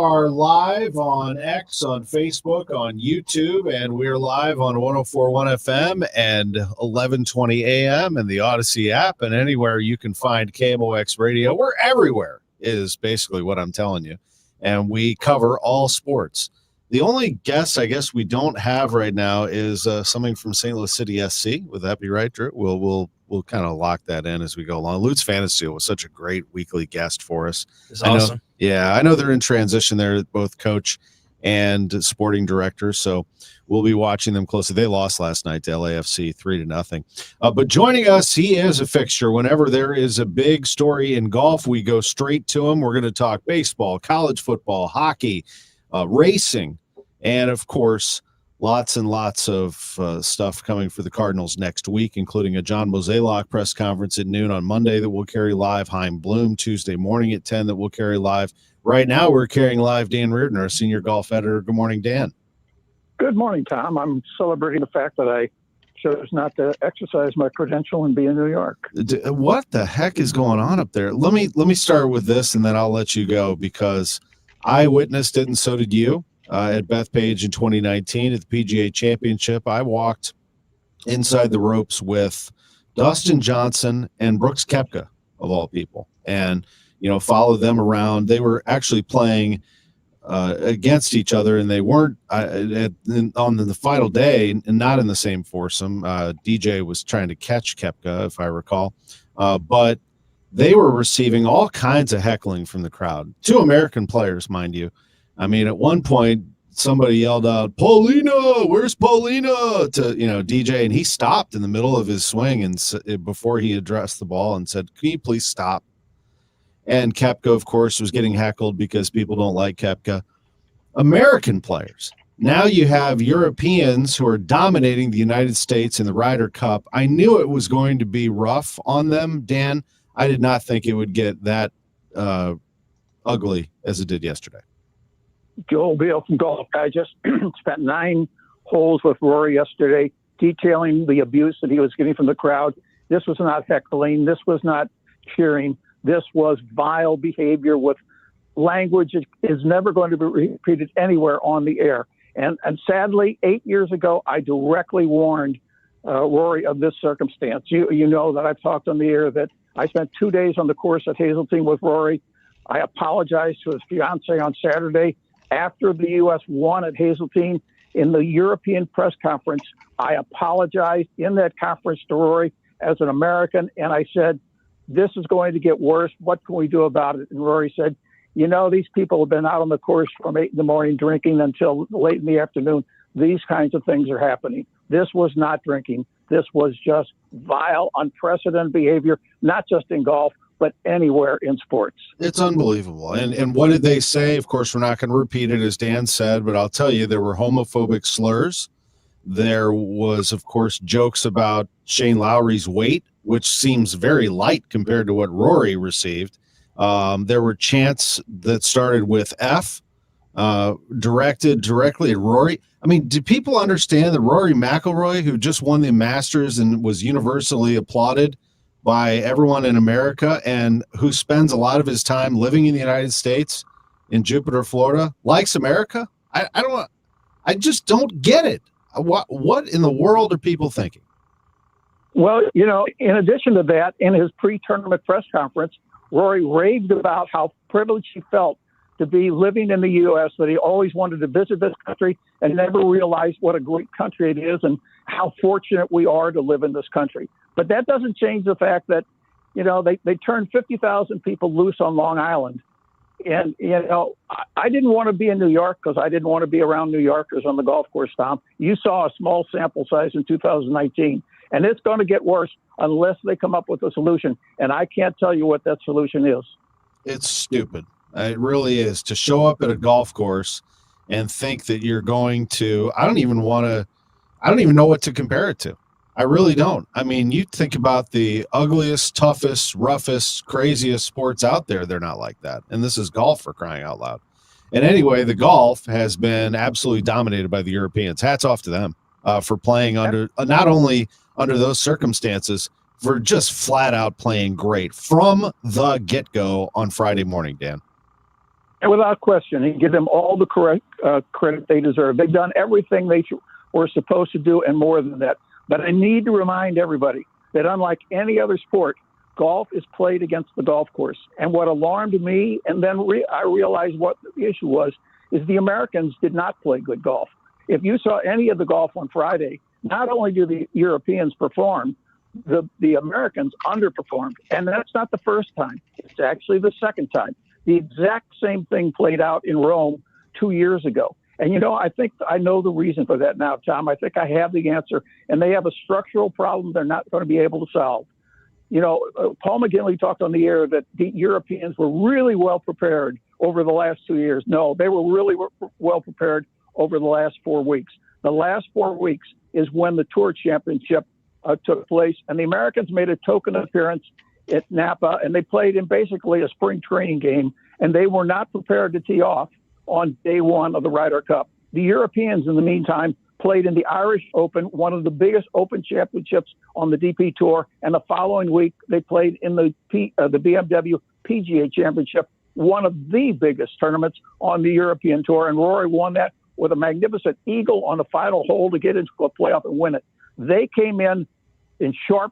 are live on X, on Facebook, on YouTube, and we're live on 104.1 FM and 1120 AM and the Odyssey app, and anywhere you can find KMOX radio. We're everywhere is basically what I'm telling you. And we cover all sports. The only guest I guess we don't have right now is something from St. Louis City SC. Would that be right, Drew? We'll kind of lock that in as we go along. Lutz Fantasy was such a great weekly guest for us. It's awesome. I know they're in transition there, both coach and sporting director. So we'll be watching them closely. They lost last night to LAFC 3-0. But joining us, he is a fixture. Whenever there is a big story in golf, we go straight to him. We're going to talk baseball, college football, hockey, racing, and of course, lots and lots of stuff coming for the Cardinals next week, including a John Mozeliak press conference at noon on Monday that we'll carry live, Chaim Bloom Tuesday morning at 10 that we'll carry live. Right now, we're carrying live Dan Reardon, our senior golf editor. Good morning, Dan. Good morning, Tom. I'm celebrating the fact that I chose not to exercise my credential and be in New York. What the heck is going on up there? Let me start with this, and then I'll let you go, because I witnessed it, and so did you. At Bethpage in 2019 at the PGA Championship, I walked inside the ropes with Dustin Johnson and Brooks Koepka, of all people, and followed them around. They were actually playing against each other, and they weren't on the final day, and not in the same foursome. DJ was trying to catch Koepka, if I recall, but they were receiving all kinds of heckling from the crowd. Two American players, mind you. I mean, at one point, somebody yelled out, "Paulina, where's Paulina?" to DJ, and he stopped in the middle of his swing and before he addressed the ball and said, "Can you please stop?" And Koepka, of course, was getting heckled because people don't like Koepka. American players. Now you have Europeans who are dominating the United States in the Ryder Cup. I knew it was going to be rough on them, Dan. I did not think it would get that ugly as it did yesterday. Joel Beal from Golf Digest spent 9 holes with Rory yesterday, detailing the abuse that he was getting from the crowd. This was not heckling. This was not cheering. This was vile behavior with language that is never going to be repeated anywhere on the air. And sadly, 8 years ago, I directly warned Rory of this circumstance. You know that I've talked on the air that I spent 2 days on the course at Hazeltine with Rory. I apologized to his fiance on Saturday. After the U.S. won at Hazeltine in the European press conference, I apologized in that conference to Rory as an American, and I said, "This is going to get worse. What can we do about it?" And Rory said, "These people have been out on the course from 8 in the morning drinking until late in the afternoon. These kinds of things are happening." This was not drinking. This was just vile, unprecedented behavior, not just in golf, but anywhere in sports. It's unbelievable. And what did they say? Of course, we're not going to repeat it, as Dan said, but I'll tell you, there were homophobic slurs. There was, of course, jokes about Shane Lowry's weight, which seems very light compared to what Rory received. There were chants that started with F, directed directly at Rory. I mean, do people understand that Rory McIlroy, who just won the Masters and was universally applauded by everyone in America, and who spends a lot of his time living in the United States in Jupiter, Florida, likes America? I just don't get it. What in the world are people thinking? Well, in addition to that, in his pre-tournament press conference, Rory raved about how privileged he felt to be living in the U.S., that he always wanted to visit this country and never realized what a great country it is and how fortunate we are to live in this country. But that doesn't change the fact that, they turned 50,000 people loose on Long Island. And, I didn't want to be in New York because I didn't want to be around New Yorkers on the golf course, Tom. You saw a small sample size in 2019, and it's going to get worse unless they come up with a solution. And I can't tell you what that solution is. It's stupid. It really is, to show up at a golf course and think that you're going to, I don't even know what to compare it to. I really don't. I mean, you think about the ugliest, toughest, roughest, craziest sports out there. They're not like that. And this is golf, for crying out loud. And anyway, the golf has been absolutely dominated by the Europeans. Hats off to them for playing under, not only under those circumstances, for just flat out playing great from the get-go on Friday morning, Dan. And without question, and give them all the correct credit they deserve. They've done everything they were supposed to do and more than that. But I need to remind everybody that unlike any other sport, golf is played against the golf course. And what alarmed me, and then I realized what the issue was, is the Americans did not play good golf. If you saw any of the golf on Friday, not only do the Europeans perform, the Americans underperformed. And that's not the first time. It's actually the second time. The exact same thing played out in Rome 2 years ago. And, I think I know the reason for that now, Tom. I think I have the answer. And they have a structural problem they're not going to be able to solve. Paul McGinley talked on the air that the Europeans were really well prepared over the last 2 years. No, they were really well prepared over the last 4 weeks. The last 4 weeks is when the Tour Championship took place, and the Americans made a token appearance at Napa, and they played in basically a spring training game, and they were not prepared to tee off on day one of the Ryder Cup. The Europeans, in the meantime, played in the Irish Open, one of the biggest Open championships on the DP Tour, and the following week they played in the BMW PGA Championship, one of the biggest tournaments on the European Tour, and Rory won that with a magnificent eagle on the final hole to get into a playoff and win it. They came in sharp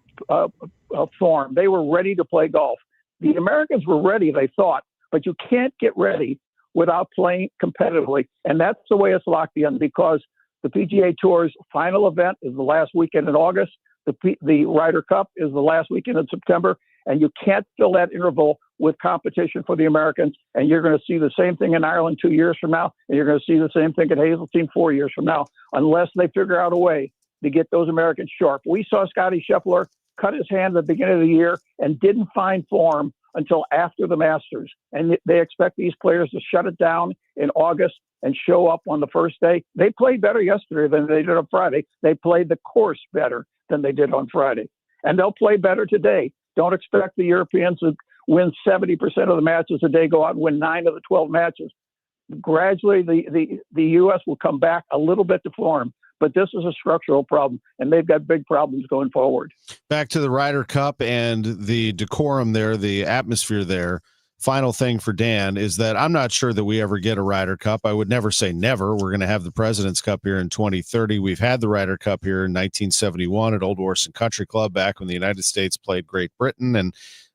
form. They were ready to play golf. The Americans were ready, they thought, but you can't get ready without playing competitively. And that's the way it's locked in, because the PGA Tour's final event is the last weekend in August. The Ryder Cup is the last weekend in September, and you can't fill that interval with competition for the Americans. And you're going to see the same thing in Ireland 2 years from now, and you're going to see the same thing at Hazeltine 4 years from now, unless they figure out a way to get those Americans sharp. We saw Scotty Scheffler cut his hand at the beginning of the year and didn't find form until after the Masters. And they expect these players to shut it down in August and show up on the first day. They played better yesterday than they did on Friday. They played the course better than they did on Friday. And they'll play better today. Don't expect the Europeans to win 70% of the matches today, go out and win 9 of the 12 matches. Gradually, the U.S. will come back a little bit to form. But this is a structural problem, and they've got big problems going forward. Back to the Ryder Cup and the decorum there, the atmosphere there. Final thing for Dan is that I'm not sure that we ever get a Ryder Cup. I would never say never. We're going to have the President's Cup here in 2030. We've had the Ryder Cup here in 1971 at Old Orson Country Club back when the United States played Great Britain, and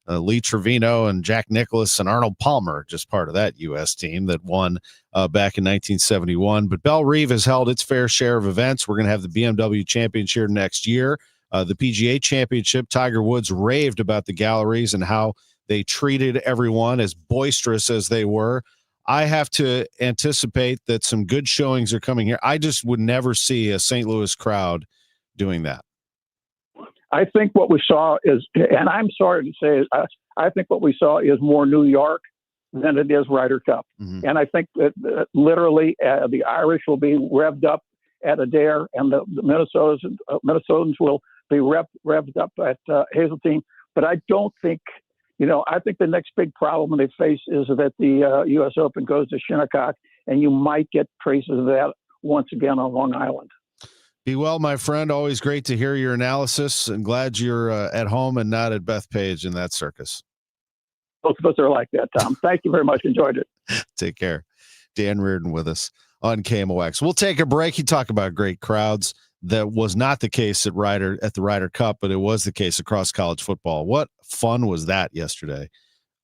Lee Trevino and Jack Nicklaus and Arnold Palmer, just part of that U.S. team that won back in 1971. But Belle Reve has held its fair share of events. We're going to have the BMW Championship next year. The PGA Championship, Tiger Woods raved about the galleries and how they treated everyone as boisterous as they were. I have to anticipate that some good showings are coming here. I just would never see a St. Louis crowd doing that. I think what we saw is, and I'm sorry to say, I think what we saw is more New York than it is Ryder Cup. Mm-hmm. And I think that literally the Irish will be revved up at Adair, and the Minnesotans will be revved up at Hazeltine. But I don't think, I think the next big problem they face is that the U.S. Open goes to Shinnecock, and you might get traces of that once again on Long Island. Be well, my friend. Always great to hear your analysis, and glad you're at home and not at Bethpage in that circus. Both of us are like that, Tom. Thank you very much. Enjoyed it. Take care. Dan Reardon with us on KMOX. We'll take a break. You talk about great crowds. That was not the case at the Ryder Cup, but it was the case across college football. What fun was that yesterday?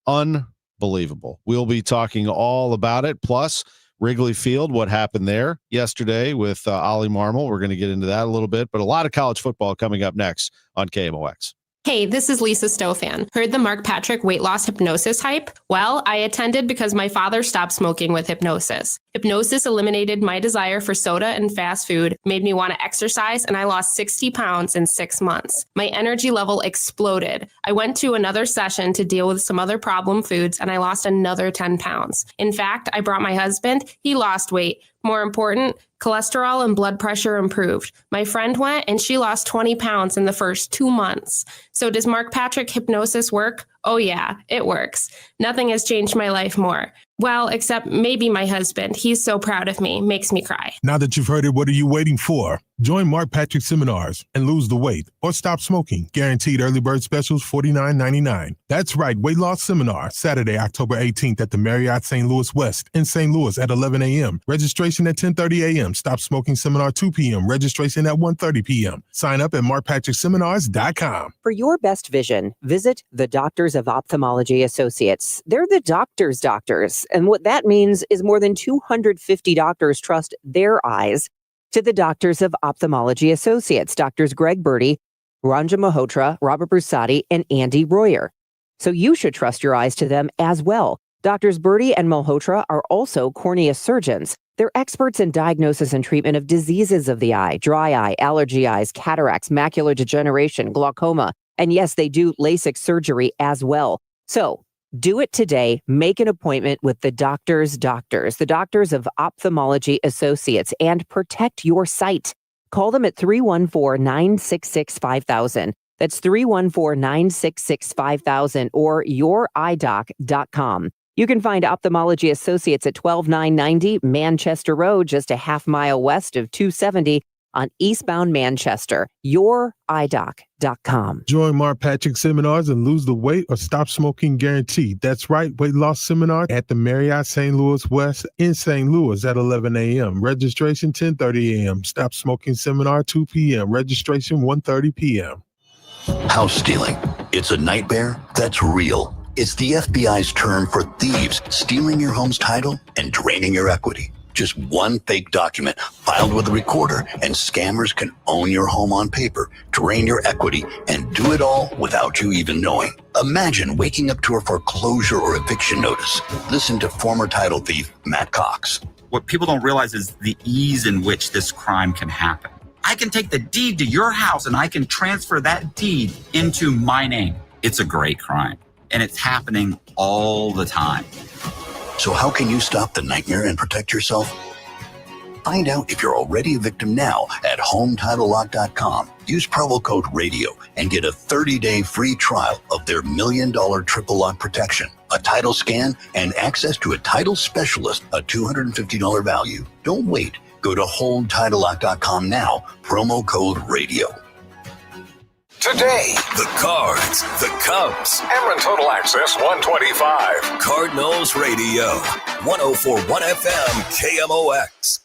Unbelievable. We'll be talking all about it. Plus, Wrigley Field, what happened there yesterday with Ollie Marmol. We're going to get into that a little bit, but a lot of college football coming up next on KMOX. Hey, this is Lisa Stofan. Heard the Mark Patrick weight loss hypnosis hype? Well, I attended because my father stopped smoking with hypnosis. Hypnosis eliminated my desire for soda and fast food, made me want to exercise, and I lost 60 pounds in 6 months. My energy level exploded. I went to another session to deal with some other problem foods, and I lost another 10 pounds. In fact, I brought my husband. He lost weight. More important, cholesterol and blood pressure improved. My friend went and she lost 20 pounds in the first 2 months. So does Mark Patrick hypnosis work? Oh yeah, it works. Nothing has changed my life more. Well, except maybe my husband. He's so proud of me. Makes me cry. Now that you've heard it, what are you waiting for? Join Mark Patrick seminars and lose the weight or stop smoking. Guaranteed early bird specials $49.99. That's right, weight loss seminar, Saturday, October 18th at the Marriott St. Louis West in St. Louis at 11 a.m. Registration at 10:30 a.m. Stop smoking seminar 2 p.m. Registration at 1:30 p.m. Sign up at markpatrickseminars.com. For your best vision, visit the Doctors of Ophthalmology Associates. They're the doctors' doctors. And what that means is more than 250 doctors trust their eyes to the Doctors of Ophthalmology Associates, Doctors Greg Birdie, Ranja Malhotra, Robert Brusati, and Andy Royer. So you should trust your eyes to them as well. Doctors Birdie and Malhotra are also cornea surgeons. They're experts in diagnosis and treatment of diseases of the eye, dry eye, allergy eyes, cataracts, macular degeneration, glaucoma, and yes, they do LASIK surgery as well. So do it today. Make an appointment with the doctors' doctors, the Doctors of Ophthalmology Associates, and protect your sight. Call them at 314-966-5000. That's 314-966-5000 or youridoc.com. You can find Ophthalmology Associates at 12990 Manchester Road, just a half mile west of 270 on eastbound Manchester. youridoc.com. Join Mark Patrick seminars and lose the weight or stop smoking guaranteed. That's right, weight loss seminar at the Marriott St. Louis West in St. Louis at 11 a.m. Registration 10:30 a.m. Stop smoking seminar 2 p.m. Registration 1:30 p.m. House stealing. It's a nightmare that's real. It's the FBI's term for thieves stealing your home's title and draining your equity. Just one fake document filed with a recorder, and scammers can own your home on paper, drain your equity, and do it all without you even knowing. Imagine waking up to a foreclosure or eviction notice. Listen to former title thief Matt Cox. What people don't realize is the ease in which this crime can happen. I can take the deed to your house and I can transfer that deed into my name. It's a great crime, and it's happening all the time. So how can you stop the nightmare and protect yourself? Find out if you're already a victim now at HomeTitleLock.com. Use promo code RADIO and get a 30-day free trial of their $1 million triple lock protection, a title scan, and access to a title specialist, a $250 value. Don't wait. Go to HomeTitleLock.com now, promo code RADIO. Today, the Cards, the Cubs, Ackerman Total Access 125, Cardinals Radio, 104.1 FM, KMOX.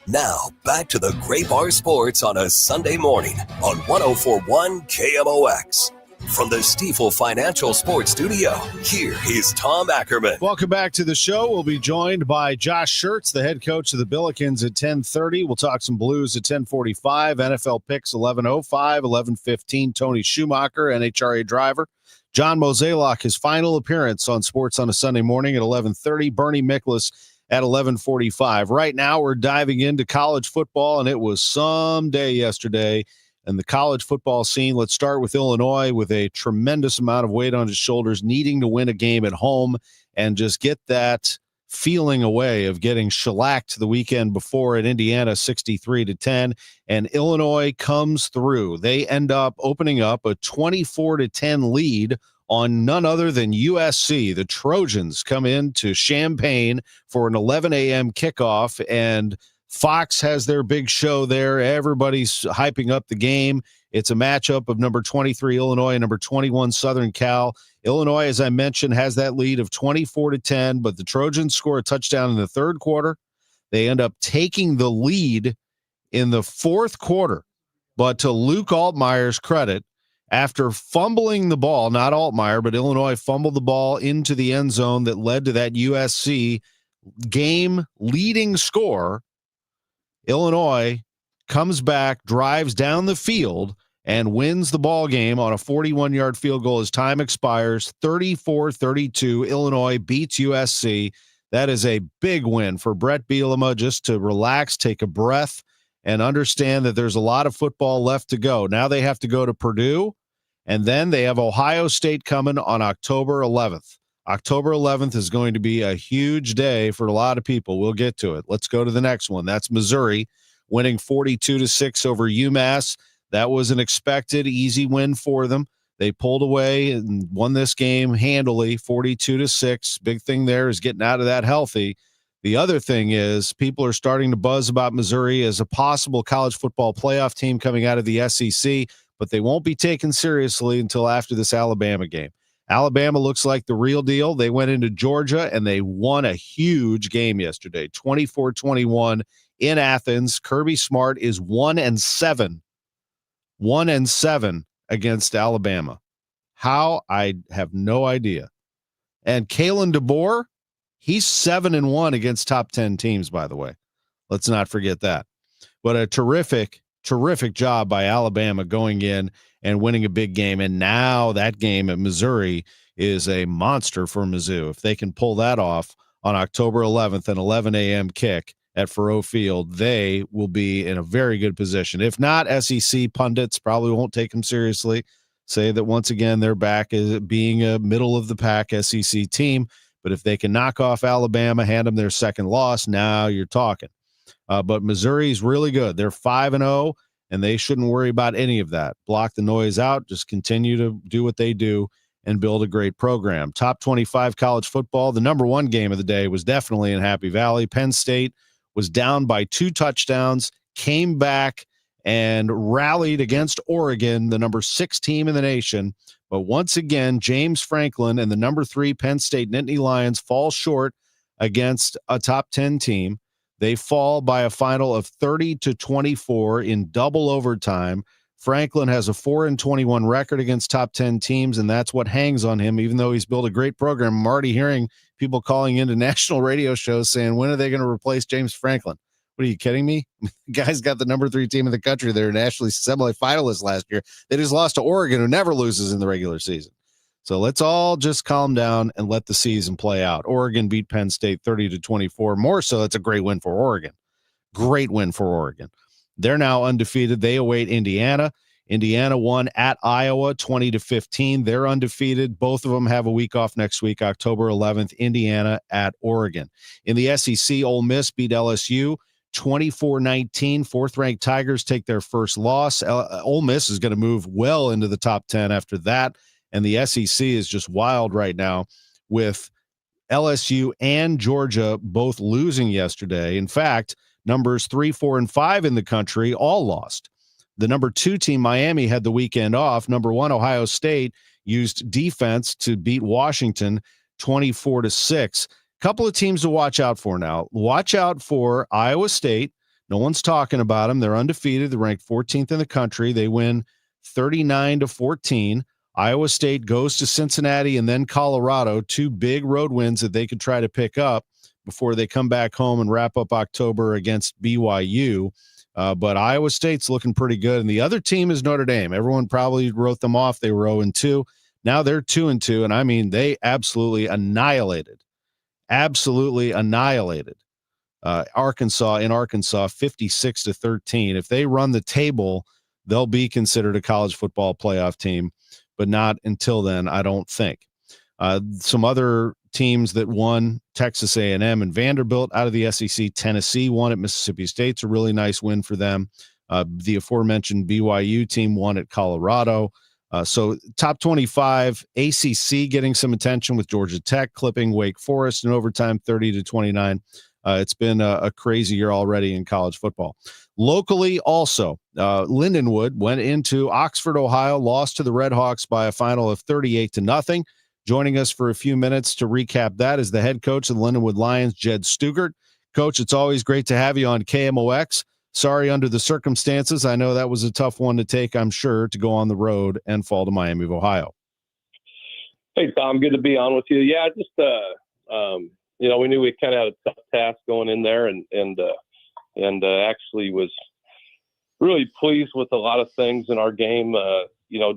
Now, back to the Gray Bar Sports on a Sunday morning on 104.1 KMOX. From the Stifel Financial Sports Studio, here is Tom Ackerman. Welcome back to the show. We'll be joined by Josh Schertz, the head coach of the Billikens, at 10:30. We'll talk some Blues at 10:45. NFL picks 11:05, 11:15. Tony Schumacher, NHRA driver. John Mozeliak, his final appearance on Sports on a Sunday morning at 11:30. Bernie Miklasz at 11:45. Right now, we're diving into college football, and it was some day yesterday. And the college football scene, let's start with Illinois, with a tremendous amount of weight on his shoulders, needing to win a game at home and just get that feeling away of getting shellacked the weekend before at Indiana 63-10. And Illinois comes through. They end up opening up a 24-10 lead on none other than USC. The Trojans come into Champaign for an 11 a.m. kickoff, and Fox has their big show there. Everybody's hyping up the game. It's a matchup of number 23 Illinois and number 21 Southern Cal. Illinois, as I mentioned, has that lead of 24-10, but the Trojans score a touchdown in the third quarter. They end up taking the lead in the fourth quarter. But to Luke Altmaier's credit, after fumbling the ball, not Altmaier, but Illinois fumbled the ball into the end zone that led to that USC game-leading score, Illinois comes back, drives down the field, and wins the ball game on a 41-yard field goal as time expires. 34-32, Illinois beats USC. That is a big win for Brett Bielema, just to relax, take a breath, and understand that there's a lot of football left to go. Now they have to go to Purdue, and then they have Ohio State coming on October 11th. October 11th is going to be a huge day for a lot of people. We'll get to it. Let's go to the next one. That's Missouri winning 42-6 over UMass. That was an expected easy win for them. They pulled away and won this game handily, 42-6. Big thing there is getting out of that healthy. The other thing is people are starting to buzz about Missouri as a possible college football playoff team coming out of the SEC, but they won't be taken seriously until after this Alabama game. Alabama looks like the real deal. They went into Georgia and they won a huge game yesterday, 24-21 in Athens. Kirby Smart is 1-7. 1-7 against Alabama. How? I have no idea. And Kalen DeBoer, he's 7-1 against top 10 teams, by the way. Let's not forget that. But a terrific job by Alabama going in and winning a big game. And now that game at Missouri is a monster for Mizzou. If they can pull that off on October 11th, an 11 a.m. kick at Faurot Field, they will be in a very good position. If not, SEC pundits probably won't take them seriously, say that once again they're back as being a middle-of-the-pack SEC team. But if they can knock off Alabama, hand them their second loss, now you're talking. But Missouri's really good. They're 5-0, and they shouldn't worry about any of that. Block the noise out. Just continue to do what they do and build a great program. Top 25 college football. The number one game of the day was definitely in Happy Valley. Penn State was down by 2 touchdowns, came back and rallied against Oregon, the number 6 team in the nation. But once again, James Franklin and the number 3 Penn State Nittany Lions fall short against a top 10 team. They fall by a final of 30-24 in double overtime. Franklin has a 4-21 record against top 10 teams, and that's what hangs on him, even though he's built a great program. I'm already hearing people calling into national radio shows saying, when are they going to replace James Franklin? What, are you kidding me? The guy's got the number 3 team in the country. They're nationally semifinalists last year. They just lost to Oregon, who never loses in the regular season. So let's all just calm down and let the season play out. Oregon beat Penn State 30-24. More so, it's a great win for Oregon. Great win for Oregon. They're now undefeated. They await Indiana. Indiana won at Iowa 20-15. They're undefeated. Both of them have a week off next week, October 11th. Indiana at Oregon. In the SEC, Ole Miss beat LSU 24-19. Fourth-ranked Tigers take their first loss. Ole Miss is going to move well into the top 10 after that. And the SEC is just wild right now with LSU and Georgia both losing yesterday. In fact, numbers 3, 4, and 5 in the country all lost. The number 2 team, Miami, had the weekend off. Number 1, Ohio State, used defense to beat Washington 24-6. Couple of teams to watch out for now. Watch out for Iowa State. No one's talking about them. They're undefeated. They're ranked 14th in the country. They win 39-14. Iowa State goes to Cincinnati and then Colorado, 2 big road wins that they could try to pick up before they come back home and wrap up October against BYU. But Iowa State's looking pretty good. And the other team is Notre Dame. Everyone probably wrote them off. They were 0-2. Now they're 2-2. And I mean, they absolutely annihilated Arkansas 56-13. If they run the table, they'll be considered a college football playoff team, but not until then, I don't think. Some other teams that won, Texas A&M and Vanderbilt out of the SEC. Tennessee won at Mississippi State. It's a really nice win for them. The aforementioned BYU team won at Colorado. So top 25, ACC getting some attention with Georgia Tech clipping Wake Forest in overtime 30-29. It's been a crazy year already in college football. Locally also, Lindenwood went into Oxford, Ohio, lost to the Red Hawks by a final of 38-0. Joining us for a few minutes to recap that is the head coach of the Lindenwood Lions, Jed Stugart. Coach, it's always great to have you on KMOX. Sorry under the circumstances. I know that was a tough one to take, I'm sure, to go on the road and fall to Miami of Ohio. Hey, Tom, good to be on with you. Yeah, just, we knew we kind of had a tough task going in there and actually was really pleased with a lot of things in our game,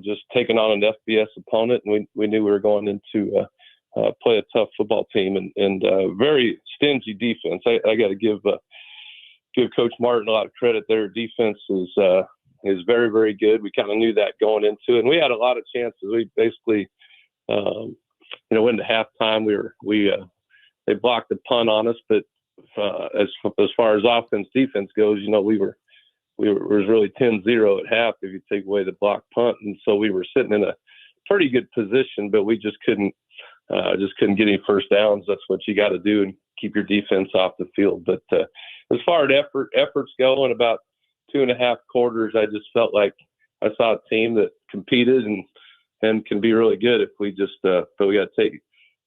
just taking on an FBS opponent. And we knew we were going into play a tough football team and very stingy defense. I got to give Coach Martin a lot of credit. Their defense is very, very good. We kind of knew that going into it, and we had a lot of chances. We basically, went to halftime. They blocked the punt on us, but as far as offense defense goes, we was really 10-0 at half if you take away the block punt, and so we were sitting in a pretty good position, but we just couldn't get any first downs. That's what you got to do and keep your defense off the field. But as far as efforts go, in about 2.5 quarters, I just felt like I saw a team that competed and can be really good if we just, but we got to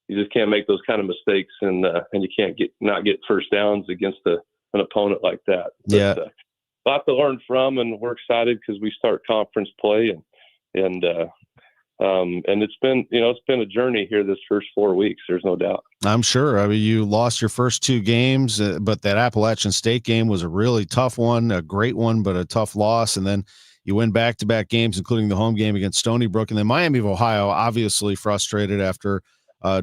you just can't make those kind of mistakes, and you can't not get first downs against an opponent like that. But, yeah. A lot to learn from, and we're excited because we start conference play, and it's been a journey here this first 4 weeks. There's no doubt. I'm sure. I mean, you lost your first 2 games, but that Appalachian State game was a really tough one, a great one, but a tough loss. And then you win back-to-back games, including the home game against Stony Brook. And then Miami of Ohio, obviously frustrated after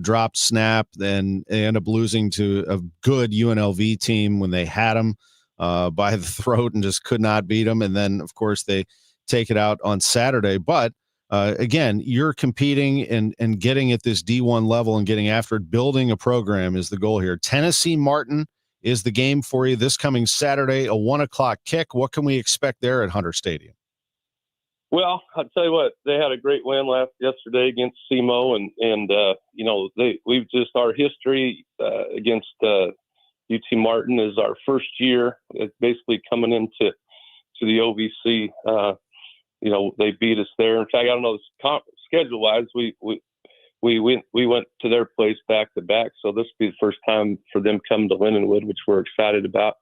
dropped snap, then they end up losing to a good UNLV team when they had them by the throat and just could not beat them. And then, of course, they take it out on Saturday. But again, you're competing and getting at this D1 level and getting after it. Building a program is the goal here. Tennessee Martin is the game for you this coming Saturday, a 1:00 kick. What can we expect there at Hunter Stadium? Well, I'll tell you what, they had a great win yesterday against SEMO, and our history against UT Martin is our first year. It's basically coming into the OVC. They beat us there. In fact, I don't know, schedule wise, we went to their place back to back. So this will be the first time for them coming to Lindenwood, which we're excited about.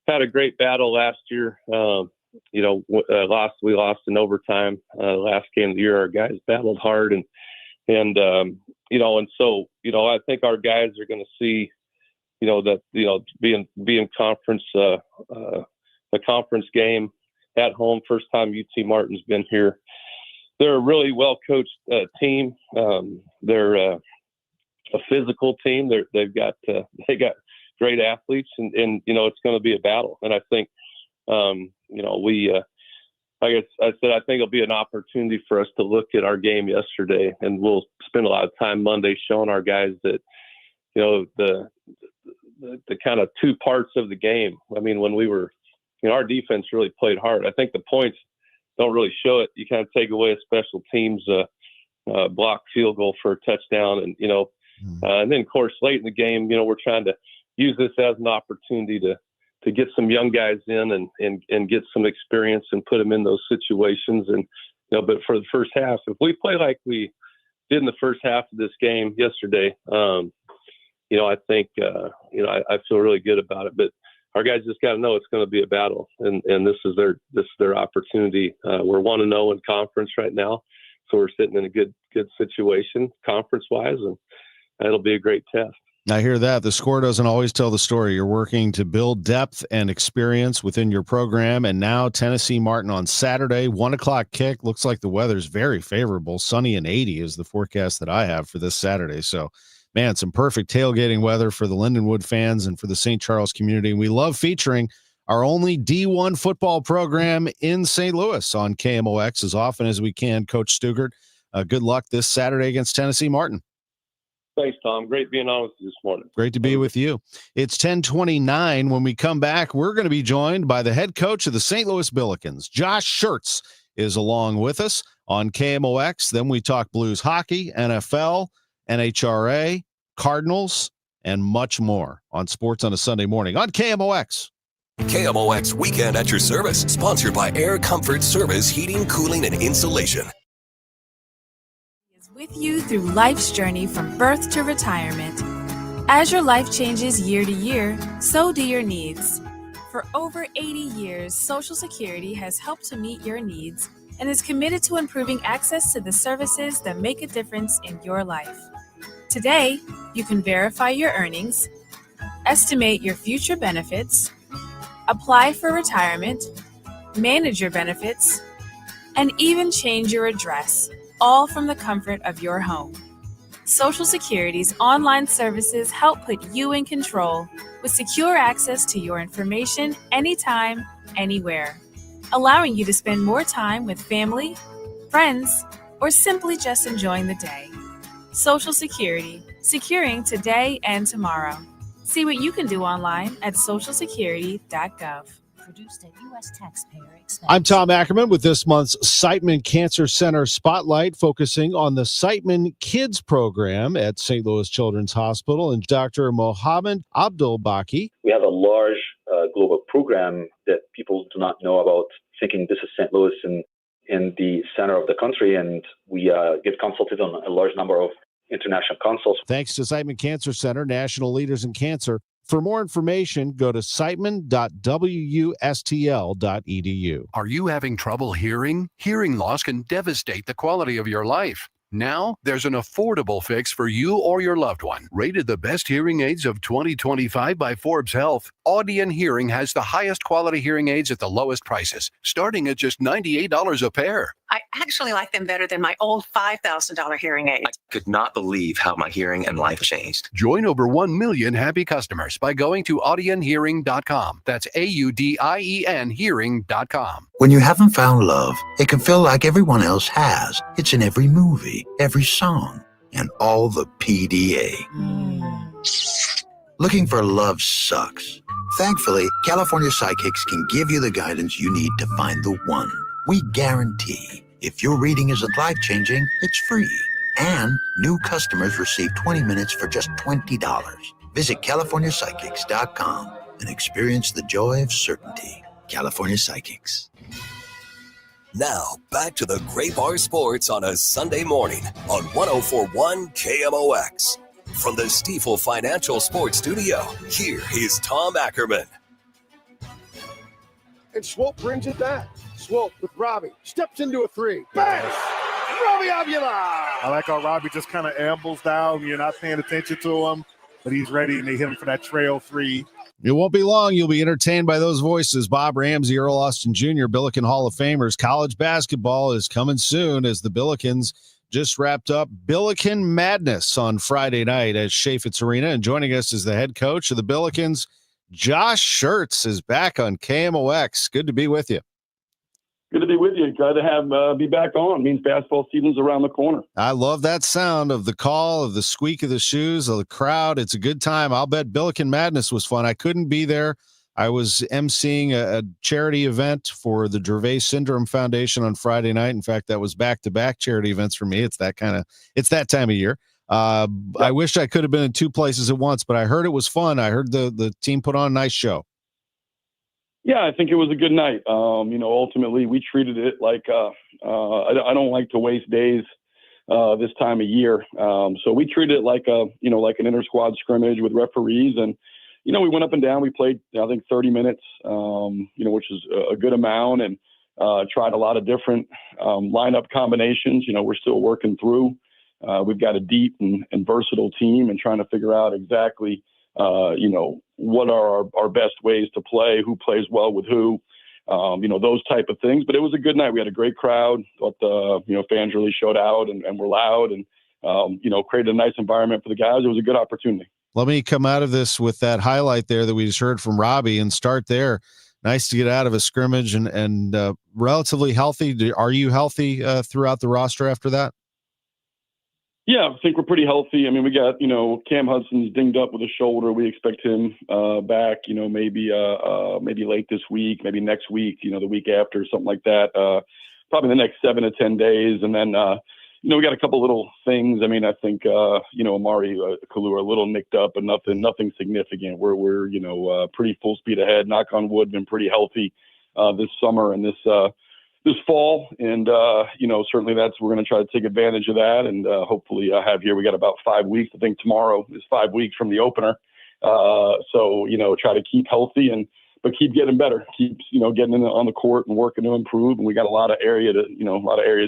Had a great battle last year. We lost in overtime. Last game of the year, our guys battled hard, and so I think our guys are going to see, being conference, a conference game at home. First time UT Martin's been here. They're a really well coached team. They're a physical team. They got great athletes, and it's going to be a battle. And I think. Like I said, I think it'll be an opportunity for us to look at our game yesterday, and we'll spend a lot of time Monday showing our guys that, the kind of 2 parts of the game. I mean, when we were, our defense really played hard. I think the points don't really show it. You kind of take away a special teams block field goal for a touchdown, and and then of course late in the game, we're trying to use this as an opportunity to get some young guys in and get some experience and put them in those situations. And, but for the first half, if we play like we did in the first half of this game yesterday, I think, I feel really good about it. But our guys just got to know it's going to be a battle, and this is their opportunity. We're 1-0 in conference right now, so we're sitting in a good situation conference-wise, and that'll be a great test. I hear that. The score doesn't always tell the story. You're working to build depth and experience within your program. And now Tennessee Martin on Saturday, 1:00 kick. Looks like the weather's very favorable. Sunny and 80 is the forecast that I have for this Saturday. So, man, some perfect tailgating weather for the Lindenwood fans and for the St. Charles community. And we love featuring our only D1 football program in St. Louis on KMOX as often as we can. Coach Stugart, good luck this Saturday against Tennessee Martin. Thanks, Tom. Great being on with you this morning. Great to be with you. It's 10:29. When we come back, we're going to be joined by the head coach of the St. Louis Billikens. Josh Schertz is along with us on KMOX. Then we talk Blues hockey, NFL, NHRA, Cardinals, and much more on Sports on a Sunday morning on KMOX. KMOX Weekend at your service, sponsored by Air Comfort Service Heating, Cooling, and Insulation. With you through life's journey from birth to retirement. As your life changes year to year, so do your needs. For over 80 years, Social Security has helped to meet your needs and is committed to improving access to the services that make a difference in your life. Today, you can verify your earnings, estimate your future benefits, apply for retirement, manage your benefits, and even change your address, all from the comfort of your home. Social Security's online services help put you in control with secure access to your information anytime, anywhere, allowing you to spend more time with family, friends, or simply just enjoying the day. Social Security, securing today and tomorrow. See what you can do online at socialsecurity.gov. produced at U.S. taxpayer expense. I'm Tom Ackerman with this month's Siteman Cancer Center Spotlight, focusing on the Siteman Kids program at St. Louis Children's Hospital and Dr. Mohammed Abdul-Baki. We have a large global program that people do not know about, thinking this is St. Louis and in the center of the country, and we get consulted on a large number of international consults. Thanks to Siteman Cancer Center, national leaders in cancer. For more information, go to siteman.wustl.edu. Are you having trouble hearing? Hearing loss can devastate the quality of your life. Now, there's an affordable fix for you or your loved one. Rated the best hearing aids of 2025 by Forbes Health, Audion Hearing has the highest quality hearing aids at the lowest prices, starting at just $98 a pair. I actually like them better than my old $5,000 hearing aid. I could not believe how my hearing and life changed. Join over 1 million happy customers by going to audionhearing.com. That's AUDIEN hearing.com. When you haven't found love, it can feel like everyone else has. It's in every movie, every song, and all the PDA. Looking for love sucks. Thankfully, California Psychics can give you the guidance you need to find the one. We guarantee if your reading isn't life-changing, it's free. And new customers receive 20 minutes for just $20. Visit CaliforniaPsychics.com and experience the joy of certainty. California Psychics. Now, back to the Great Bar Sports on a Sunday morning on 104.1 KMOX. From the Stifel Financial Sports Studio, here is Tom Ackerman. And Swope brings it back. Swope with Robbie. Steps into a three. Bang! Robbie Avila! I like how Robbie just kind of ambles down. You're not paying attention to him, but he's ready, and they hit him for that trail three. It won't be long. You'll be entertained by those voices. Bob Ramsey, Earl Austin Jr., Billiken Hall of Famers. College basketball is coming soon as the Billikens just wrapped up Billiken Madness on Friday night at Chaffetz Arena. And joining us is the head coach of the Billikens, Josh Schertz, is back on KMOX. Good to be with you. Good to be with you. Glad to have be back on. It means basketball season's around the corner. I love that sound of the call, of the squeak of the shoes, of the crowd. It's a good time. I'll bet Billiken Madness was fun. I couldn't be there. I was emceeing a charity event for the Dravet Syndrome Foundation on Friday night. In fact, that was back-to-back charity events for me. It's that time of year. I wish I could have been in two places at once, but I heard it was fun. I heard the team put on a nice show. Yeah, I think it was a good night. Ultimately we treated it like I don't like to waste days this time of year. So we treated it like an inter-squad scrimmage with referees, and we went up and down. We played, I think, 30 minutes, which is a good amount, and tried a lot of different lineup combinations. We're still working through. We've got a deep and versatile team, and trying to figure out exactly, what are our best ways to play, who plays well with who, those type of things. But it was a good night. We had a great crowd. Thought fans really showed out and were loud, and created a nice environment for the guys. It was a good opportunity. Let me come out of this with that highlight there that we just heard from Robbie and start there. Nice to get out of a scrimmage and relatively healthy. Are you healthy throughout the roster after that? Yeah, I think we're pretty healthy. I mean, we got, Cam Hudson's dinged up with a shoulder. We expect him back, maybe late this week, maybe next week, the week after, something like that. Probably the next 7 to 10 days. And then, we got a couple little things. I mean, I think, Amari Kalu a little nicked up, but nothing significant. We're pretty full speed ahead. Knock on wood, been pretty healthy this summer and this fall. And, certainly we're going to try to take advantage of that. And hopefully we got about 5 weeks. I think tomorrow is 5 weeks from the opener. So, try to keep healthy but keep getting better, keep, getting on the court and working to improve. And we got a lot of areas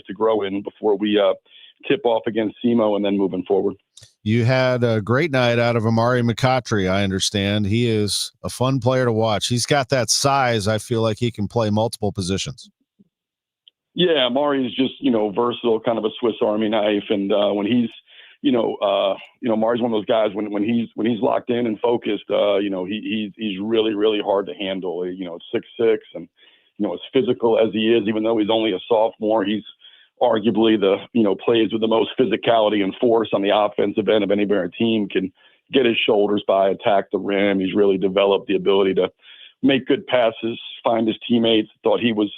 to grow in before we tip off against SEMO and then moving forward. You had a great night out of Amari McCautry, I understand. He is a fun player to watch. He's got that size. I feel like he can play multiple positions. Yeah, Amari is just, versatile, kind of a Swiss Army knife. And when he's, Amari's one of those guys when he's locked in and focused, he's really, really hard to handle. 6'6", and, as physical as he is, even though he's only a sophomore, he's arguably plays with the most physicality and force on the offensive end of any team, can get his shoulders by, attack the rim. He's really developed the ability to make good passes, find his teammates. Thought he was,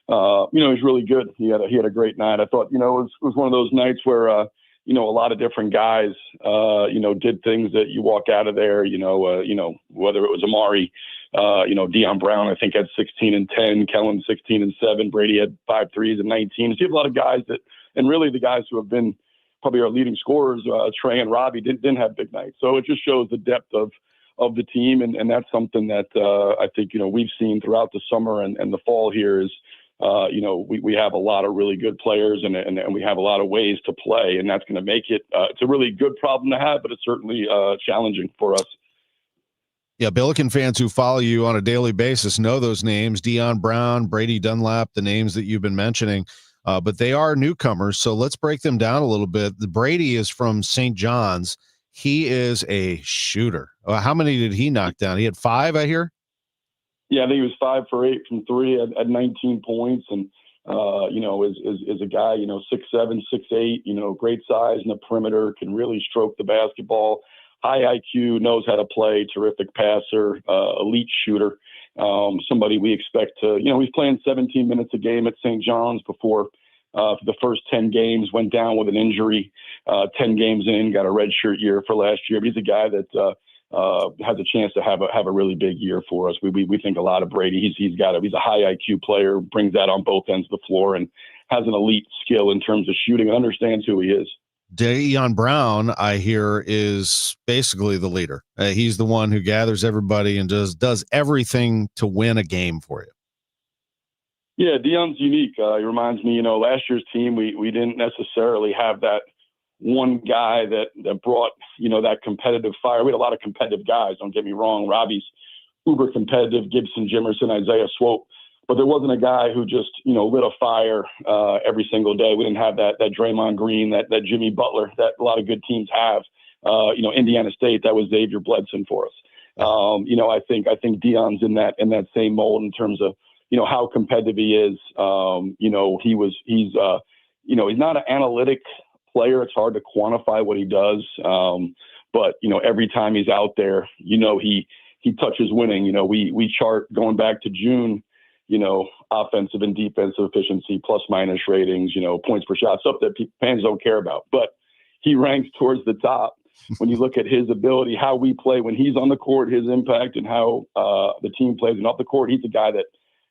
he was really good. He had a great night. I thought, it was one of those nights where, a lot of different guys, did things that you walk out of there, whether it was Amari, Deion Brown, I think had 16 and 10, Kellen 16 and 7, Brady had 5 threes and 19. So you have a lot of guys and really the guys who have been probably our leading scorers, Trey and Robbie didn't have big nights. So it just shows the depth of the team. And that's something that I think, we've seen throughout the summer and the fall here is, we have a lot of really good players and we have a lot of ways to play, and that's going to make it, it's a really good problem to have, but it's certainly challenging for us. Yeah, Billiken fans who follow you on a daily basis know those names, Deion Brown, Brady Dunlap, the names that you've been mentioning, but they are newcomers. So let's break them down a little bit. The Brady is from St. John's. He is a shooter. How many did he knock down? He had 5, I hear? Yeah, I think he was 5 for 8 from 3 at 19 points. And, is a guy, 6'7", 6'8", great size in the perimeter, can really stroke the basketball, high IQ, knows how to play, terrific passer, elite shooter. Somebody we expect to, he's playing 17 minutes a game at St. John's before for the first 10 games, went down with an injury, 10 games in, got a redshirt year for last year. But he's a guy that, has a chance to have a really big year for us. We think a lot of Brady. He's a high IQ player, brings that on both ends of the floor, and has an elite skill in terms of shooting and understands who he is. Deion Brown, I hear, is basically the leader. He's the one who gathers everybody and does everything to win a game for you. Yeah, Deion's unique. He reminds me, last year's team, we didn't necessarily have that one guy that brought, that competitive fire. We had a lot of competitive guys, don't get me wrong. Robbie's uber competitive, Gibson, Jimerson, Isaiah Swope. But there wasn't a guy who just, lit a fire every single day. We didn't have that Draymond Green, that Jimmy Butler, that a lot of good teams have. Indiana State, that was Xavier Bledson for us. I think Deion's in that same mold in terms of, how competitive he is. He's not an analytic player. It's hard to quantify what he does. But every time he's out there, he touches winning. We chart going back to June, offensive and defensive efficiency, plus minus ratings, points per shot, stuff that fans don't care about. But he ranks towards the top when you look at his ability, how we play when he's on the court, his impact, and how the team plays. And off the court, he's a guy that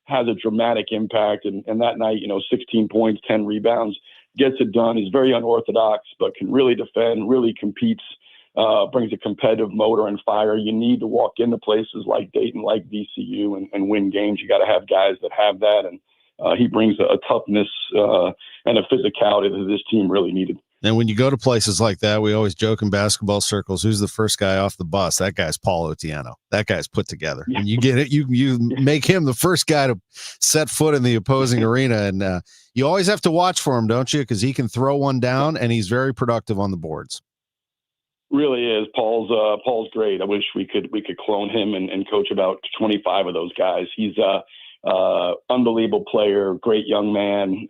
has a dramatic impact. And that night, 16 points, 10 rebounds, gets it done. He's very unorthodox, but can really defend, really competes, brings a competitive motor and fire. You need to walk into places like Dayton, like VCU, and win games. You got to have guys that have that. And he brings a toughness and a physicality that this team really needed. And when you go to places like that, we always joke in basketball circles, who's the first guy off the bus? That guy's Paul Otieno. That guy's put together. And you get it. You make him the first guy to set foot in the opposing arena. And you always have to watch for him, don't you? Because he can throw one down, and he's very productive on the boards. Really is. Paul's great. I wish we could clone him and coach about 25 of those guys. He's unbelievable player, great young man,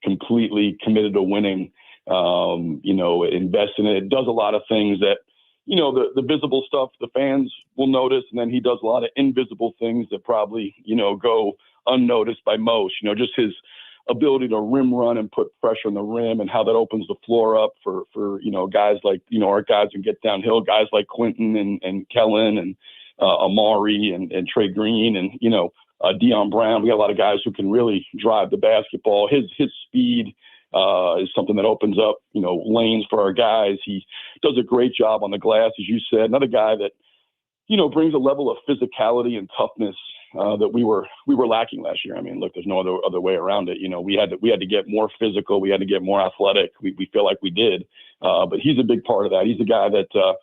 completely committed to winning. Invest in it. Does a lot of things that, the visible stuff the fans will notice. And then he does a lot of invisible things that probably, go unnoticed by most, just his ability to rim run and put pressure on the rim and how that opens the floor up for guys like, our guys who get downhill, guys like Quentin and Kellen and Amari and Trey Green and, Deion Brown. We got a lot of guys who can really drive the basketball. His speed is something that opens up, lanes for our guys. He does a great job on the glass, as you said. Another guy that, brings a level of physicality and toughness that we were lacking last year. I mean, look, there's no other way around it. We had to get more physical. We had to get more athletic. We feel like we did, but he's a big part of that. He's a guy that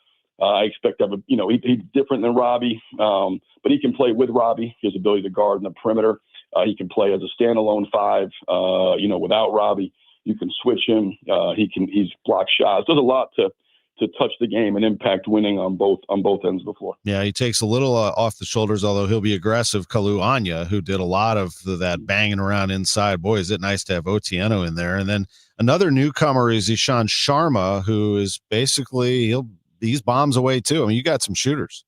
I expect to have he's different than Robbie, but he can play with Robbie. His ability to guard in the perimeter. He can play as a standalone 5, without Robbie. You can switch him. He's block shots. Does a lot to touch the game and impact winning on both ends of the floor. Yeah, he takes a little off the shoulders, although he'll be aggressive. Kalu Anya, who did a lot of that banging around inside. Boy, is it nice to have Otieno in there. And then another newcomer is Ishan Sharma, who is basically he's bombs away too. I mean, you got some shooters.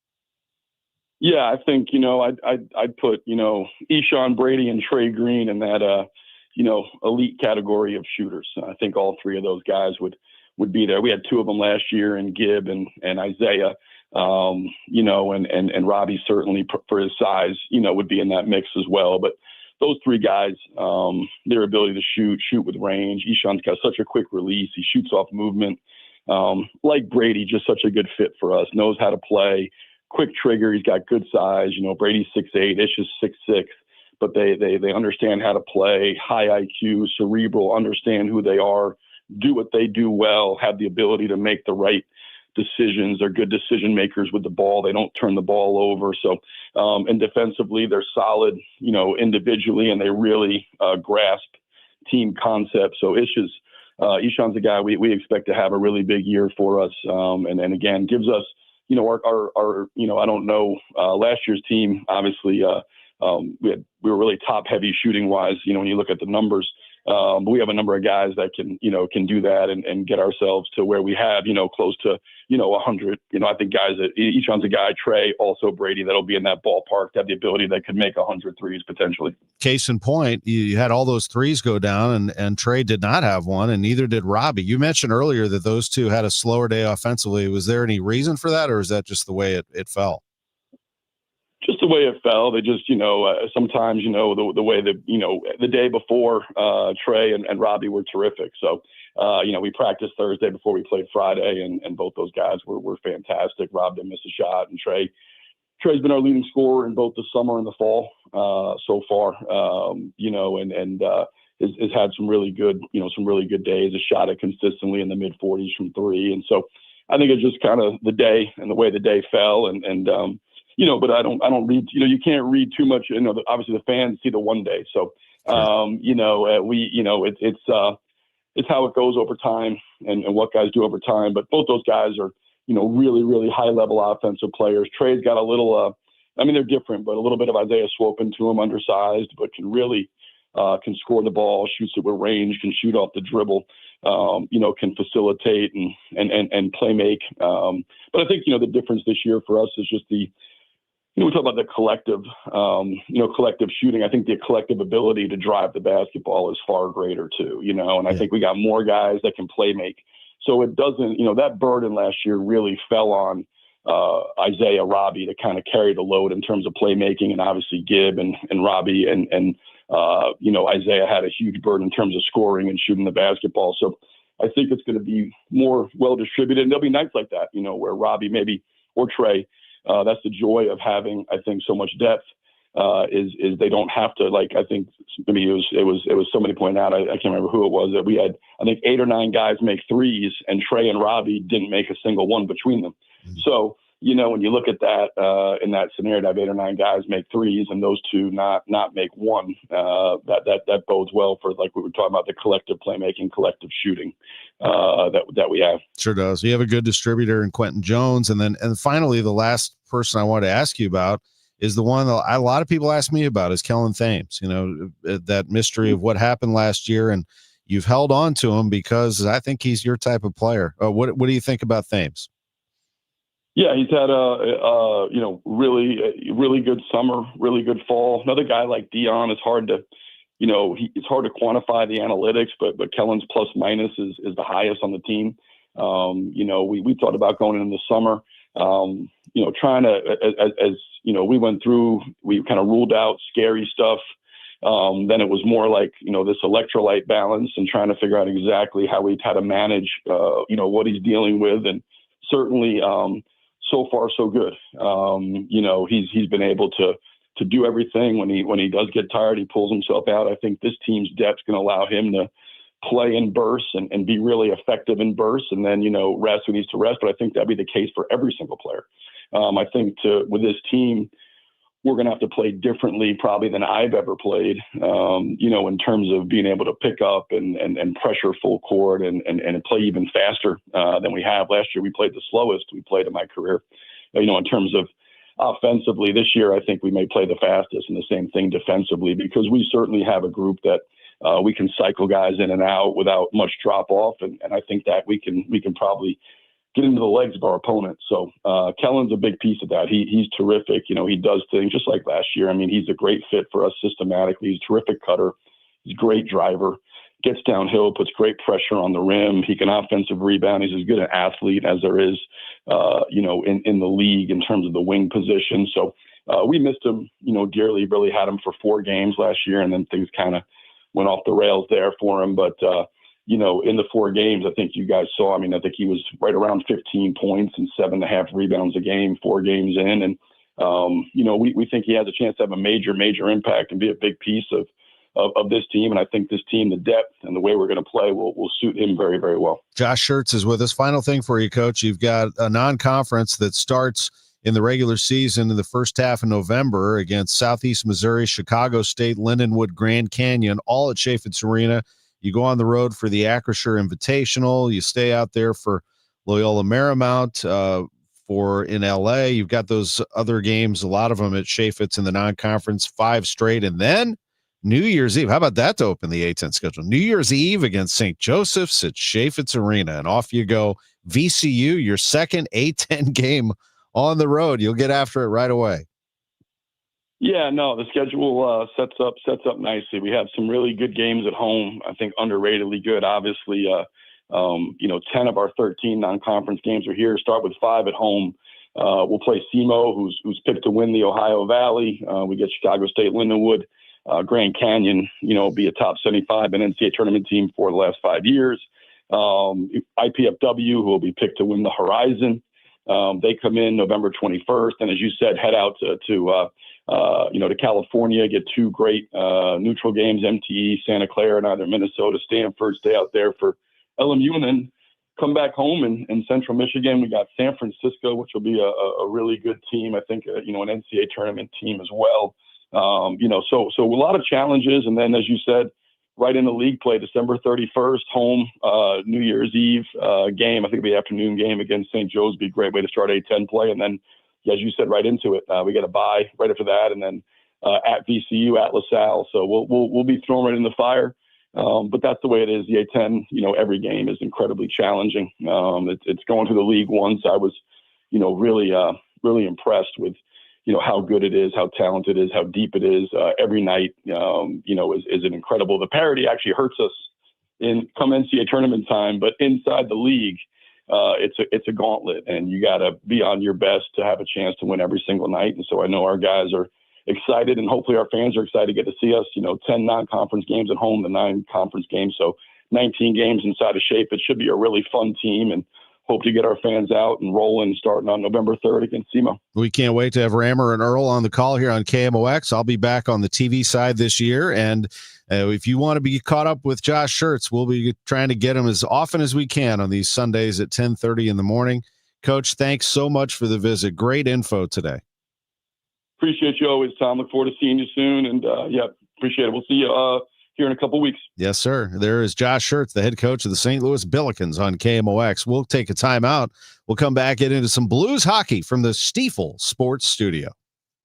Yeah, I think, I'd put, Eshawn Brady and Trey Green in that, elite category of shooters. I think all three of those guys would be there. We had two of them last year in Gibb and Isaiah, and Robbie certainly for his size, would be in that mix as well. But those three guys, their ability to shoot with range. Eshawn's got such a quick release. He shoots off movement. Like Brady, just such a good fit for us, knows how to play, quick trigger. He's got good size. Brady's 6'8", Ish is 6'6", but they understand how to play, high IQ, cerebral, understand who they are, do what they do well, have the ability to make the right decisions. They're good decision makers with the ball. They don't turn the ball over. So, and defensively, they're solid, individually, and they really grasp team concepts. So Eshawn's a guy we expect to have a really big year for us. And again, gives us, our I don't know, last year's team, obviously, we were really top heavy shooting wise, when you look at the numbers. But we have a number of guys that can do that and get ourselves to where we have, close to, 100. I think guys that Eshawn's a guy, Trey, also Brady, that'll be in that ballpark, to have the ability that could make 100 threes potentially. Case in point, you had all those threes go down, and Trey did not have one, and neither did Robbie. You mentioned earlier that those two had a slower day offensively. Was there any reason for that, or is that just the way it fell? Just the way it fell. They just, sometimes, the way that, the day before, Trey and Robbie were terrific. So, we practiced Thursday before we played Friday, and both those guys were fantastic. Rob didn't miss a shot, and Trey's been our leading scorer in both the summer and the fall so far, and has had some really good days, has shot it consistently in the mid 40s from three. And so I think it's just kind of the day and the way the day fell, but I don't read, you can't read too much, obviously the fans see the one day. So, it's how it goes over time and what guys do over time. But both those guys are, really, really high level offensive players. Trey's got a little, they're different, but a little bit of Isaiah Swope into him, undersized, but can really, can score the ball, shoots it with range, can shoot off the dribble, can facilitate and play make. But I think, the difference this year for us is just we talk about the collective, collective shooting. I think the collective ability to drive the basketball is far greater too, and I think we got more guys that can play make. So it doesn't, that burden last year really fell on Isaiah, Robbie to kind of carry the load in terms of playmaking, and obviously Gibb and Robbie and Isaiah had a huge burden in terms of scoring and shooting the basketball. So I think it's going to be more well distributed, and there'll be nights like that, where Robbie maybe or Trey. That's the joy of having, I think, so much depth. Is they don't have to, I think maybe it was somebody pointed out. I can't remember who it was, that we had, I think 8 or 9 guys make threes, and Trey and Robbie didn't make a single one between them. Mm-hmm. So when you look at that in that scenario, to have 8 or 9 guys make threes and those two not make one, that bodes well for, like we were talking about, the collective playmaking, collective shooting that we have. Sure does. You have a good distributor in Quentin Jones, and finally the last person I wanted to ask you about is the one that a lot of people ask me about, is Kellen Thames. That mystery of what happened last year, and you've held on to him because I think he's your type of player. What do you think about Thames? Yeah, he's had a really good summer, really good fall. Another guy like Dion is hard to, it's hard to quantify the analytics, but Kellen's plus minus is the highest on the team. We thought about going into the summer, trying to, as we went through, we kind of ruled out scary stuff. Then it was more like, this electrolyte balance and trying to figure out exactly how to manage, what he's dealing with. And certainly, so far so good. He's been able to do everything. When he does get tired, he pulls himself out. I think this team's depth's going to allow him to play in bursts and be really effective in bursts, and then rest when he needs to rest. But I think that'd be the case for every single player. I think with this team, we're going to have to play differently probably than I've ever played, in terms of being able to pick up and pressure full court and play even faster than we have. Last year, we played the slowest we played in my career. In terms of offensively, this year, I think we may play the fastest, and the same thing defensively, because we certainly have a group that we can cycle guys in and out without much drop off. And I think that we can probably get into the legs of our opponent. So Kellen's a big piece of that. He's terrific. He does things just like last year. I mean, he's a great fit for us systematically. He's a terrific cutter. He's a great driver. Gets downhill, puts great pressure on the rim. He can offensive rebound. He's as good an athlete as there is, in the league in terms of the wing position. So we missed him, dearly. Really had him for 4 games last year, and then things kind of went off the rails there for him. But in the 4 games, I think you guys saw. I mean, I think he was right around 15 points and 7.5 rebounds a game, 4 games in, and we think he has a chance to have a major impact and be a big piece of this team. And I think this team, the depth and the way we're going to play will suit him very, very well. Josh Schertz is with us. Final thing for you, Coach. You've got a non-conference that starts in the regular season in the first half of November against Southeast Missouri, Chicago State, Lindenwood, Grand Canyon, all at Schertz Arena. You go on the road for the Acrisure Invitational. You stay out there for Loyola Marymount in LA. You've got those other games, a lot of them at Schertz in the non-conference, 5 straight. And then New Year's Eve. How about that to open the A10 schedule? New Year's Eve against St. Joseph's at Schertz Arena, and off you go. VCU, your second A10 game on the road. You'll get after it right away. Yeah, no, the schedule sets up nicely. We have some really good games at home. I think underratedly good. Obviously, 10 of our 13 non-conference games are here. Start with 5 at home. We'll play SEMO, who's picked to win the Ohio Valley. We get Chicago State, Lindenwood. Grand Canyon, be a top 75 and NCAA tournament team for the last 5 years. IPFW, who will be picked to win the Horizon. They come in November 21st. And as you said, head out to California, get 2 great neutral games, MTE, Santa Clara, and either Minnesota, Stanford, stay out there for LMU, and then come back home in Central Michigan. We got San Francisco, which will be a really good team. I think, an NCAA tournament team as well. So a lot of challenges. And then, as you said, right in the league play, December 31st, home, New Year's Eve game. I think it'll be an afternoon game against St. Joe's. Be a great way to start A10 play. And then, as you said, right into it. We get a bye right after that. And then at VCU, at LaSalle. So we'll be thrown right in the fire. But that's the way it is. The A10, every game is incredibly challenging. It's going through the league once. I was, really impressed with, how good it is, how talented it is, how deep it is. Every night, is an incredible. The parity actually hurts us in come NCAA tournament time, but inside the league, it's a gauntlet, and you got to be on your best to have a chance to win every single night. And so I know our guys are excited, and hopefully our fans are excited to get to see us. 10 non-conference games at home, the 9 conference games, so 19 games inside of Shape. It should be a really fun team, and hope to get our fans out and rolling starting on November 3rd against SEMO. We can't wait to have Rammer and Earl on the call here on KMOX. I'll be back on the TV side this year. And if you want to be caught up with Josh Schertz, we'll be trying to get him as often as we can on these Sundays at 10:30 in the morning. Coach, thanks so much for the visit. Great info today. Appreciate you always, Tom. Look forward to seeing you soon. And, appreciate it. We'll see you here in a couple weeks. Yes, sir. There is Josh Schertz, the head coach of the St. Louis Billikens on KMOX. We'll take a timeout. We'll come back, get into some Blues hockey from the Stiefel Sports Studio.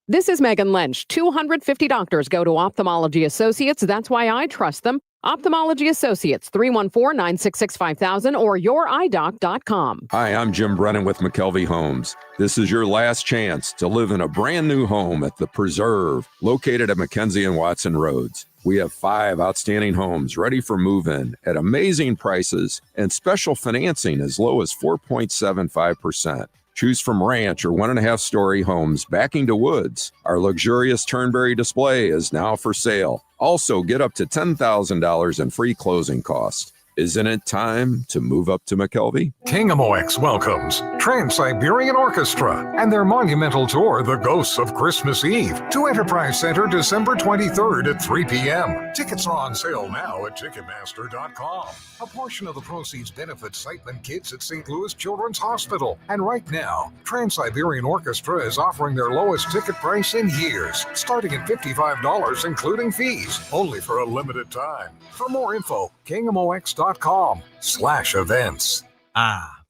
This is Megan Lynch. 250 doctors go to Ophthalmology Associates. That's why I trust them. Ophthalmology Associates, 314-966-5000 or youridoc.com. Hi, I'm Jim Brennan with McKelvey Homes. This is your last chance to live in a brand new home at The Preserve, located at Mackenzie and Watson Roads. We have 5 outstanding homes ready for move-in at amazing prices and special financing as low as 4.75%. Choose from ranch or 1.5-story homes backing to woods. Our luxurious Turnberry display is now for sale. Also, get up to $10,000 in free closing costs. Isn't it time to move up to McKelvey? KMOX welcomes Trans-Siberian Orchestra and their monumental tour, The Ghosts of Christmas Eve, to Enterprise Center December 23rd at 3 p.m. Tickets are on sale now at Ticketmaster.com. A portion of the proceeds benefits Siteman Kids at St. Louis Children's Hospital. And right now, Trans-Siberian Orchestra is offering their lowest ticket price in years, starting at $55 including fees, only for a limited time. For more info, KMOX.com/events.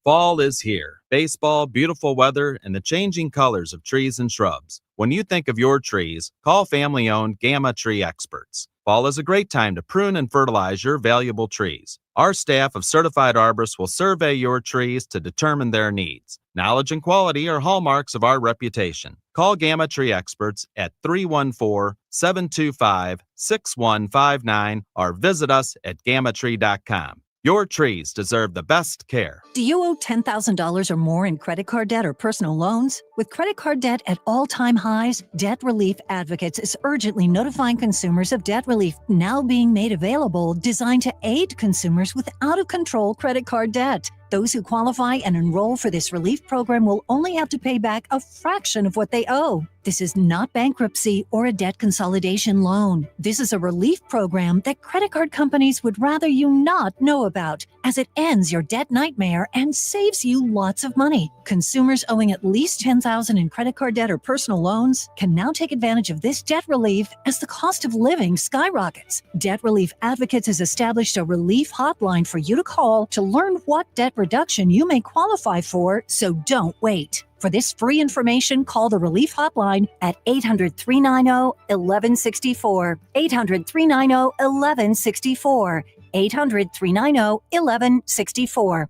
Fall is here. Baseball, beautiful weather, and the changing colors of trees and shrubs. When you think of your trees, call family-owned Gamma Tree Experts. Fall is a great time to prune and fertilize your valuable trees. Our staff of certified arborists will survey your trees to determine their needs. Knowledge and quality are hallmarks of our reputation. Call Gamma Tree Experts at 314-725-6159 or visit us at gammatree.com. Your trees deserve the best care. Do you owe $10,000 or more in credit card debt or personal loans? With credit card debt at all-time highs, Debt Relief Advocates is urgently notifying consumers of debt relief now being made available, designed to aid consumers with out-of-control credit card debt. Those who qualify and enroll for this relief program will only have to pay back a fraction of what they owe. This is not bankruptcy or a debt consolidation loan. This is a relief program that credit card companies would rather you not know about, as it ends your debt nightmare and saves you lots of money. Consumers owing at least $10,000 in credit card debt or personal loans can now take advantage of this debt relief as the cost of living skyrockets. Debt Relief Advocates has established a relief hotline for you to call to learn what debt reduction you may qualify for, so don't wait. For this free information, call the Relief Hotline at 800-390-1164. 800-390-1164. 800-390-1164.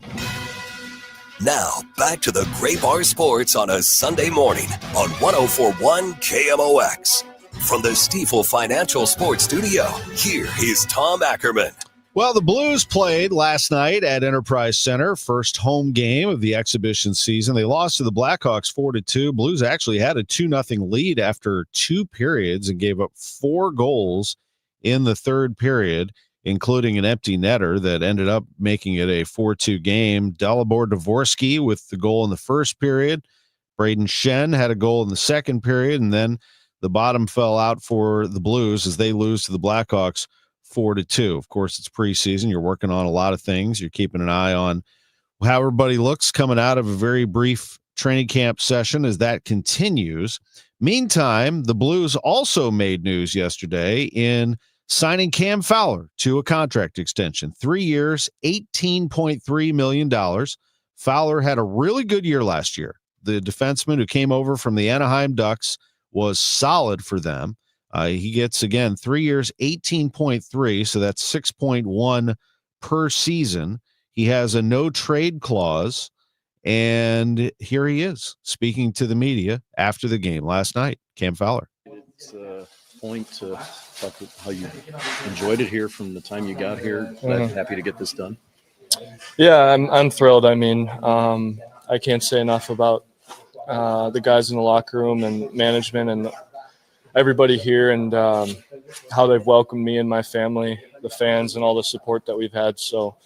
Now, back to the Great Bar Sports on a Sunday morning on 104.1 KMOX. From the Stifel Financial Sports Studio, here is Tom Ackerman. Well, the Blues played last night at Enterprise Center, first home game of the exhibition season. They lost to the Blackhawks 4-2. Blues actually had a 2-0 lead after 2 periods and gave up 4 goals in the third period, including an empty netter that ended up making it a 4-2 game. Dalibor Dvorsky with the goal in the first period. Braden Shen had a goal in the second period, and then the bottom fell out for the Blues as they lose to the Blackhawks 4-2. Of course, it's preseason. You're working on a lot of things. You're keeping an eye on how everybody looks coming out of a very brief training camp session as that continues. Meantime, the Blues also made news yesterday in signing Cam Fowler to a contract extension. 3 years, $18.3 million. Fowler had a really good year last year. The defenseman who came over from the Anaheim Ducks was solid for them. He gets, again, 3 years, 18.3, so that's 6.1 per season. He has a no-trade clause, and here he is speaking to the media after the game last night. Cam Fowler. It's a point to talk about how you enjoyed it here from the time you got here. Happy to get this done. Yeah, I'm thrilled. I mean, I can't say enough about the guys in the locker room and management and everybody here and how they've welcomed me and my family, the fans, and all the support that we've had. So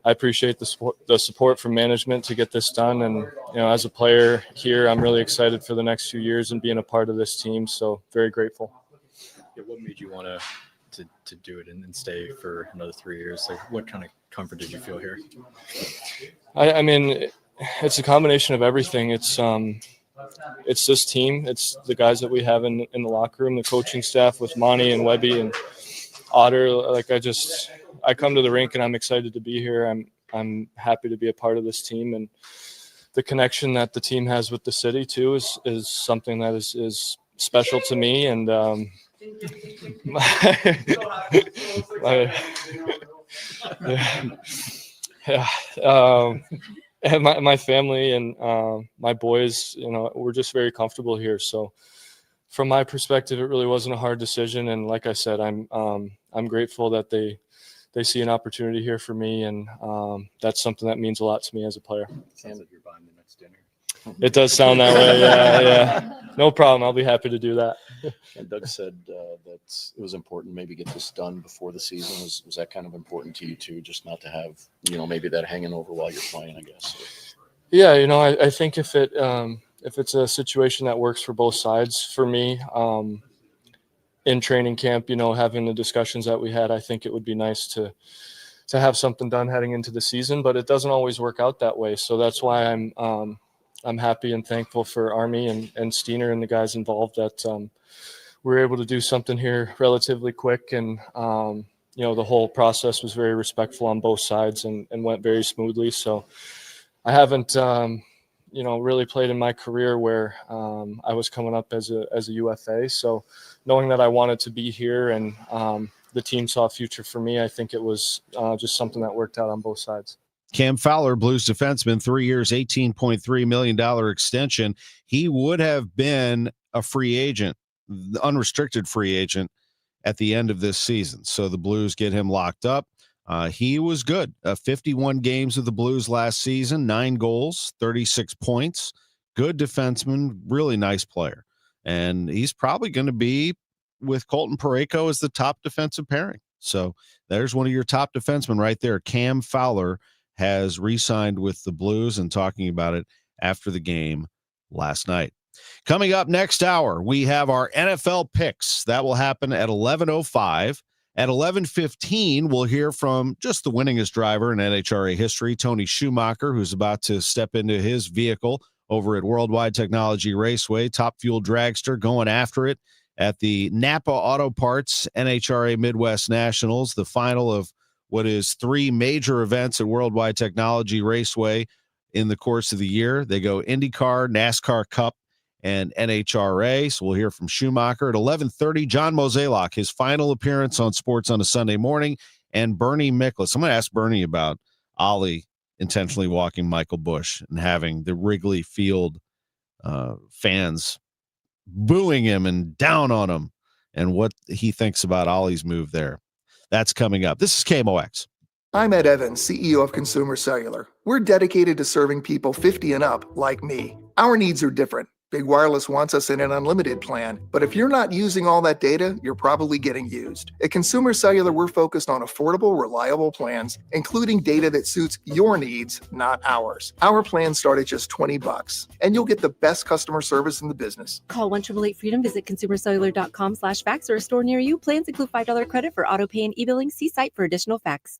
I appreciate the support from management to get this done. And, you know, as a player here, I'm really excited for the next few years and being a part of this team. So very grateful. Yeah, what made you want to do it and stay for another 3 years? Like, what kind of comfort did you feel here? I mean, it's a combination of everything. It's this team. It's the guys that we have in the locker room, the coaching staff with Monty and Webby and Otter. Like, I come to the rink and I'm excited to be here. I'm happy to be a part of this team, and the connection that the team has with the city too is something that is special to me. And and my family and my boys, you know, we're just very comfortable here. So from my perspective, it really wasn't a hard decision. And like I said, I'm grateful that they see an opportunity here for me, and that's something that means a lot to me as a player. Sounds like you're buying the next dinner. It does sound that way. Yeah. No problem. I'll be happy to do that. And Doug said that it was important maybe get this done before the season. Was that kind of important to you too, just not to have, you know, maybe that hanging over while you're playing, I guess? Yeah, you know, I think if it's a situation that works for both sides, for me, in training camp, you know, having the discussions that we had, I think it would be nice to have something done heading into the season, but it doesn't always work out that way. So that's why I'm happy and thankful for Army and Steiner and the guys involved that we were able to do something here relatively quick. And, you know, the whole process was very respectful on both sides and went very smoothly. So I haven't, you know, really played in my career where I was coming up as a UFA. So knowing that I wanted to be here and the team saw a future for me. I think it was just something that worked out on both sides. Cam Fowler, Blues defenseman, 3 years, $18.3 million extension. He would have been a free agent, unrestricted free agent at the end of this season. So the Blues get him locked up. He was good. 51 games with the Blues last season, 9 goals, 36 points. Good defenseman, really nice player. And he's probably going to be with Colton Parayko as the top defensive pairing. So there's one of your top defensemen right there. Cam Fowler has re-signed with the Blues, and talking about it after the game last night. Coming up next hour, we have our NFL picks. That will happen at 11:05. At 11:15, we'll hear from just the winningest driver in NHRA history, Tony Schumacher, who's about to step into his vehicle over at Worldwide Technology Raceway, Top Fuel Dragster, going after it at the Napa Auto Parts NHRA Midwest Nationals, the final of what is 3 major events at Worldwide Technology Raceway in the course of the year. They go IndyCar, NASCAR Cup, and NHRA. So we'll hear from Schumacher at 11:30. John Mozeliak, his final appearance on Sports on a Sunday Morning, and Bernie Miklasz. I'm going to ask Bernie about Ollie intentionally walking Michael Busch and having the Wrigley Field fans booing him and down on him, and what he thinks about Ollie's move there. That's coming up. This is KMOX. I'm Ed Evans, CEO of Consumer Cellular. We're dedicated to serving people 50 and up like me. Our needs are different. Big Wireless wants us in an unlimited plan, but if you're not using all that data, you're probably getting used. At Consumer Cellular, we're focused on affordable, reliable plans, including data that suits your needs, not ours. Our plans start at just $20, and you'll get the best customer service in the business. Call 1-888-FREEDOM, visit consumercellular.com/facts or a store near you. Plans include $5 credit for auto pay and e-billing. See site for additional facts.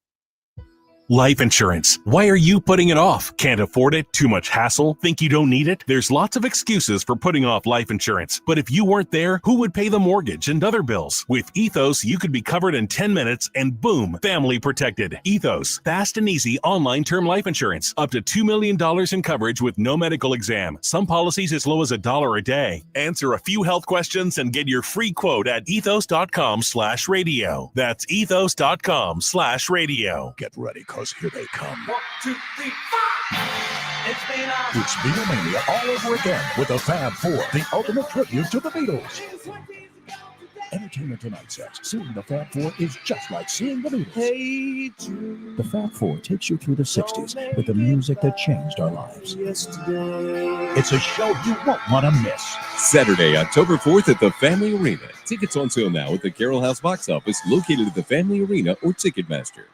Life insurance. Why are you putting it off? Can't afford it? Too much hassle? Think you don't need it? There's lots of excuses for putting off life insurance. But if you weren't there, who would pay the mortgage and other bills? With Ethos, you could be covered in 10 minutes and boom, family protected. Ethos, fast and easy online term life insurance. Up to $2 million in coverage with no medical exam. Some policies as low as $1 a day. Answer a few health questions and get your free quote at ethos.com/radio. That's ethos.com/radio. Get ready, cause here they come. 1, 2, 3, 4. It's Beatlemania all over again with the Fab Four, the ultimate tribute to the Beatles. Entertainment Tonight says seeing the Fab Four is just like seeing the Beatles. Hey Jude. The Fab Four takes you through the 60s with the music that changed our lives. Yesterday. It's a show you won't want to miss. Saturday, October 4th at the Family Arena. Tickets on sale now at the Carroll House box office located at the Family Arena or Ticketmaster.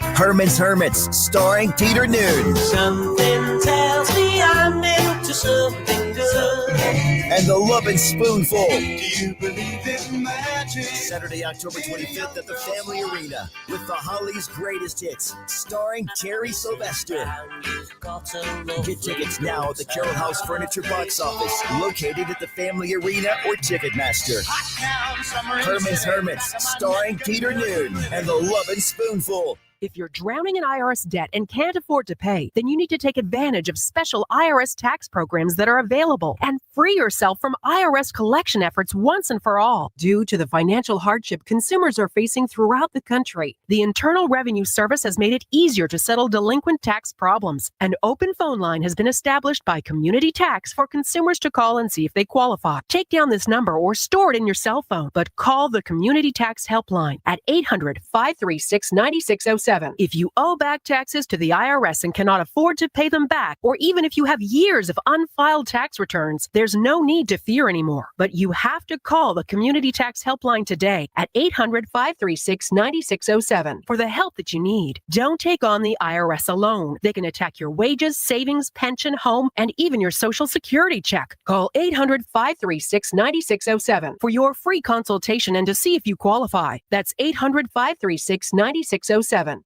Herman's Hermits, starring Peter Noon. Something tells me I'm into something good. And the Lovin' Spoonful. Do you believe in magic? Saturday, October 25th at the Family Arena with the Hollies' greatest hits, starring Terry Sylvester. Get tickets now at the Carroll House Furniture box office, located at the Family Arena or Ticketmaster. Herman's Hermits, starring Peter Noon and the Lovin' Spoonful. If you're drowning in IRS debt and can't afford to pay, then you need to take advantage of special IRS tax programs that are available and free yourself from IRS collection efforts once and for all. Due to the financial hardship consumers are facing throughout the country, the Internal Revenue Service has made it easier to settle delinquent tax problems. An open phone line has been established by Community Tax for consumers to call and see if they qualify. Take down this number or store it in your cell phone, but call the Community Tax Helpline at 800-536-9607. If you owe back taxes to the IRS and cannot afford to pay them back, or even if you have years of unfiled tax returns, there's no need to fear anymore. But you have to call the Community Tax Helpline today at 800-536-9607 for the help that you need. Don't take on the IRS alone. They can attack your wages, savings, pension, home, and even your Social Security check. Call 800-536-9607 for your free consultation and to see if you qualify. That's 800-536-9607.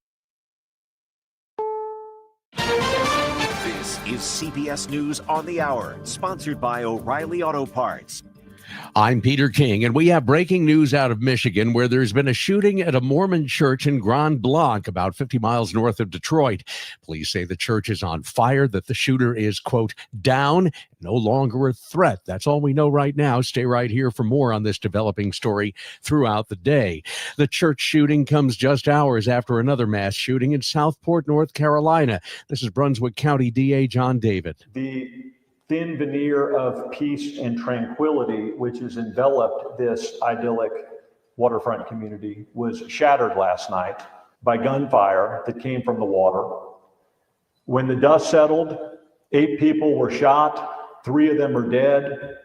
This is CBS News on the Hour, sponsored by O'Reilly Auto Parts. I'm Peter King, and we have breaking news out of Michigan, where there's been a shooting at a Mormon church in Grand Blanc, about 50 miles north of Detroit. Police say the church is on fire, that the shooter is, quote, down, no longer a threat. That's all we know right now. Stay right here for more on this developing story throughout the day. The church shooting comes just hours after another mass shooting in Southport, North Carolina. This is Brunswick County DA John David. The thin veneer of peace and tranquility which has enveloped this idyllic waterfront community was shattered last night by gunfire that came from the water. When the dust settled, 8 people were shot, 3 of them are dead,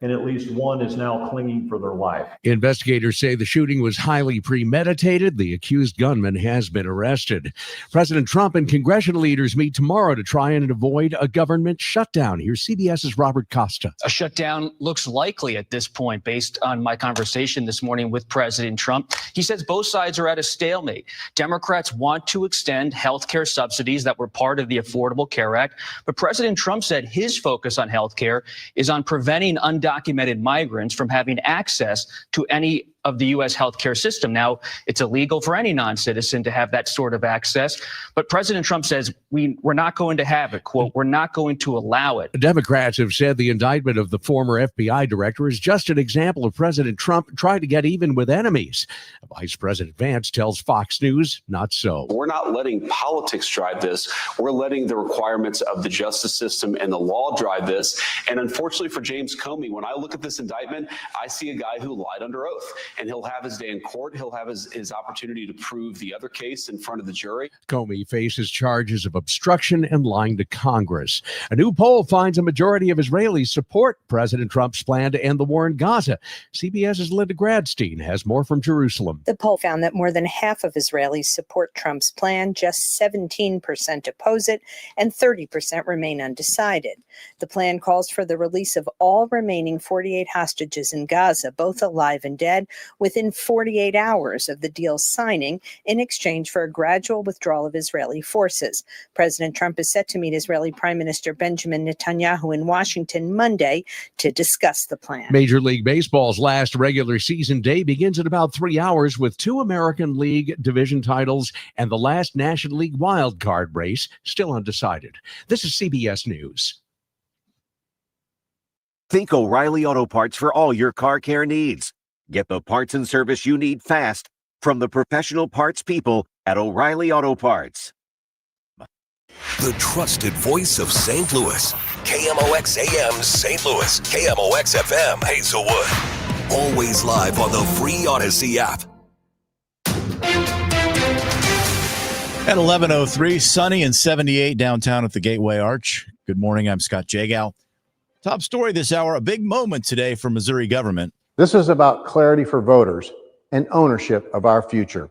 and at least 1 is now clinging for their life. Investigators say the shooting was highly premeditated. The accused gunman has been arrested. President Trump and congressional leaders meet tomorrow to try and avoid a government shutdown. Here's CBS's Robert Costa. A shutdown looks likely at this point, based on my conversation this morning with President Trump. He says both sides are at a stalemate. Democrats want to extend health care subsidies that were part of the Affordable Care Act, but President Trump said his focus on health care is on preventing undocumented migrants from having access to any of the U.S. healthcare system. Now, it's illegal for any non-citizen to have that sort of access, but President Trump says we're not going to have it, quote, we're not going to allow it. Democrats have said the indictment of the former FBI director is just an example of President Trump trying to get even with enemies. Vice President Vance tells Fox News not so. We're not letting politics drive this. We're letting the requirements of the justice system and the law drive this. And unfortunately for James Comey, when I look at this indictment, I see a guy who lied under oath. And he'll have his day in court. He'll have his opportunity to prove the other case in front of the jury. Comey faces charges of obstruction and lying to Congress. A new poll finds a majority of Israelis support President Trump's plan to end the war in Gaza. CBS's Linda Gradstein has more from Jerusalem. The poll found that more than half of Israelis support Trump's plan, just 17% oppose it, and 30% remain undecided. The plan calls for the release of all remaining 48 hostages in Gaza, both alive and dead, within 48 hours of the deal's signing in exchange for a gradual withdrawal of Israeli forces. President Trump is set to meet Israeli Prime Minister Benjamin Netanyahu in Washington Monday to discuss the plan. Major League Baseball's last regular season day begins in about 3 hours with 2 American League division titles and the last National League wild card race still undecided. This is CBS News. Think O'Reilly Auto Parts for all your car care needs. Get the parts and service you need fast from the professional parts people at O'Reilly Auto Parts. The trusted voice of St. Louis. KMOX AM St. Louis. KMOX FM Hazelwood. Always live on the free Odyssey app. At 11:03, sunny and 78 downtown at the Gateway Arch. Good morning, I'm Scott Jagow. Top story this hour, a big moment today for Missouri government. This is about clarity for voters and ownership of our future.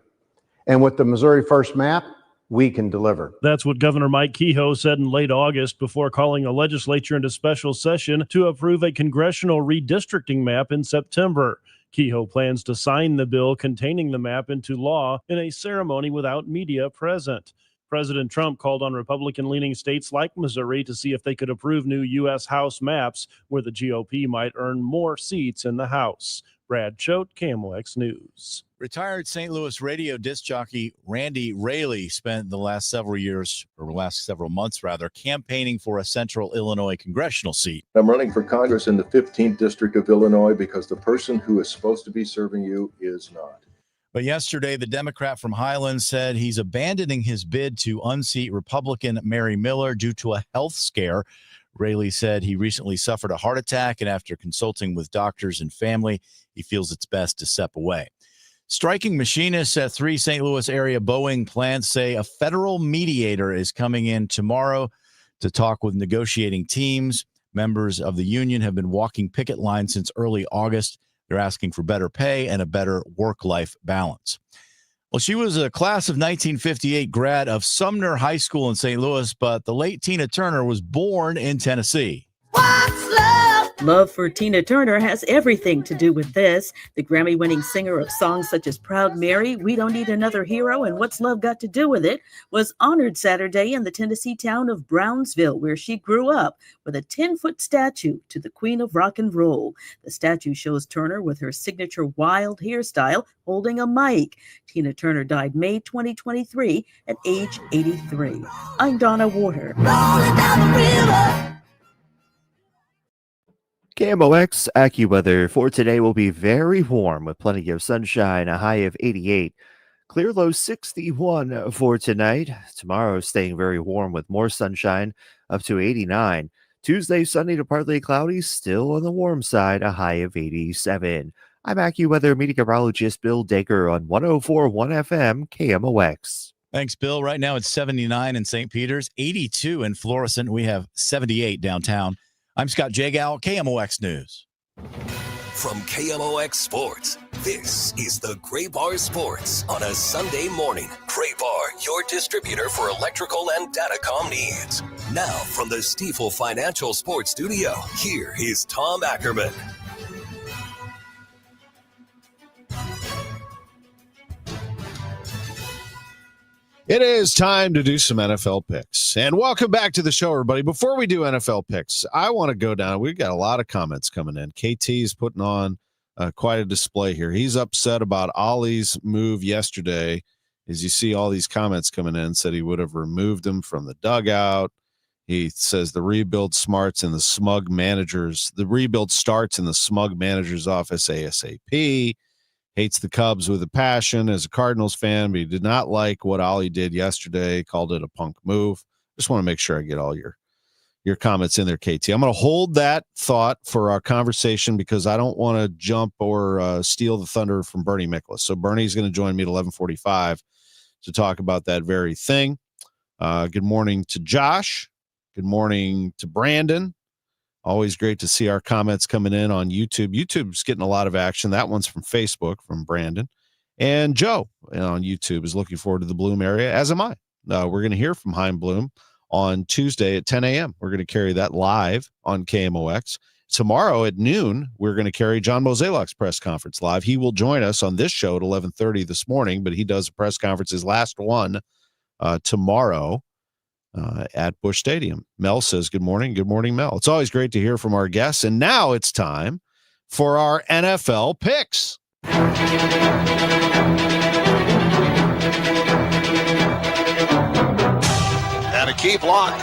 And with the Missouri First map, we can deliver. That's what Governor Mike Kehoe said in late August before calling a legislature into special session to approve a congressional redistricting map in September. Kehoe plans to sign the bill containing the map into law in a ceremony without media present. President Trump called on Republican-leaning states like Missouri to see if they could approve new U.S. House maps where the GOP might earn more seats in the House. Brad Choate, KMOX News. Retired St. Louis radio disc jockey Randy Raley spent the last several months, campaigning for a central Illinois congressional seat. I'm running for Congress in the 15th District of Illinois because the person who is supposed to be serving you is not. But yesterday, the Democrat from Highland said he's abandoning his bid to unseat Republican Mary Miller due to a health scare. Raley said he recently suffered a heart attack, and after consulting with doctors and family, he feels it's best to step away. Striking machinists at 3 St. Louis area Boeing plants say a federal mediator is coming in tomorrow to talk with negotiating teams. Members of the union have been walking picket lines since early August. They're asking for better pay and a better work-life balance. Well, she was a class of 1958 grad of Sumner High School in St. Louis, but the late Tina Turner was born in Tennessee. What's love Love for Tina Turner has everything to do with this. The Grammy-winning singer of songs such as Proud Mary, We Don't Need Another Hero, and What's Love Got to Do With It was honored Saturday in the Tennessee town of Brownsville, where she grew up, with a 10-foot statue to the Queen of Rock and Roll. The statue shows Turner with her signature wild hairstyle holding a mic. Tina Turner died May 2023 at age 83. I'm Donna Warder. KMOX AccuWeather for today will be very warm with plenty of sunshine, a high of 88. Clear low 61 for tonight. Tomorrow staying very warm with more sunshine, up to 89. Tuesday, sunny to partly cloudy, still on the warm side, a high of 87. I'm AccuWeather meteorologist Bill Dacre on 104.1 FM KMOX. Thanks, Bill. Right now it's 79 in St. Peter's, 82 in Florissant. We have 78 downtown. I'm Scott Jagow, KMOX News. From KMOX Sports, this is the Gray Bar Sports on a Sunday morning. Gray Bar, your distributor for electrical and datacom needs. Now from the Stifel Financial Sports Studio, here is Tom Ackerman. It is time to do some NFL picks. And welcome back to the show, everybody. Before we do NFL picks, I want to go down. We've got a lot of comments coming in. KT is putting on quite a display here. He's upset about Ollie's move yesterday. As you see all these comments coming in, said he would have removed him from the dugout. He says the rebuild starts in the smug manager's office ASAP. Hates the Cubs with a passion as a Cardinals fan, but he did not like what Ollie did yesterday, called it a punk move. Just want to make sure I get all your comments in there, KT. I'm going to hold that thought for our conversation because I don't want to jump or steal the thunder from Bernie Miklasz. So Bernie's going to join me at 11:45 to talk about that very thing. Good morning to Josh. Good morning to Brandon. Always great to see our comments coming in on YouTube. YouTube's getting a lot of action. That one's from Facebook, from Brandon. And Joe on YouTube is looking forward to the Bloom area, as am I. We're going to hear from Chaim Bloom on Tuesday at 10 a.m. We're going to carry that live on KMOX. Tomorrow at noon, we're going to carry John Mozeliak's press conference live. He will join us on this show at 11:30 this morning, but he does a press conference, his last one, tomorrow. At Busch Stadium. Mel says, good morning. Good morning, Mel. It's always great to hear from our guests. And now it's time for our NFL picks. And a key block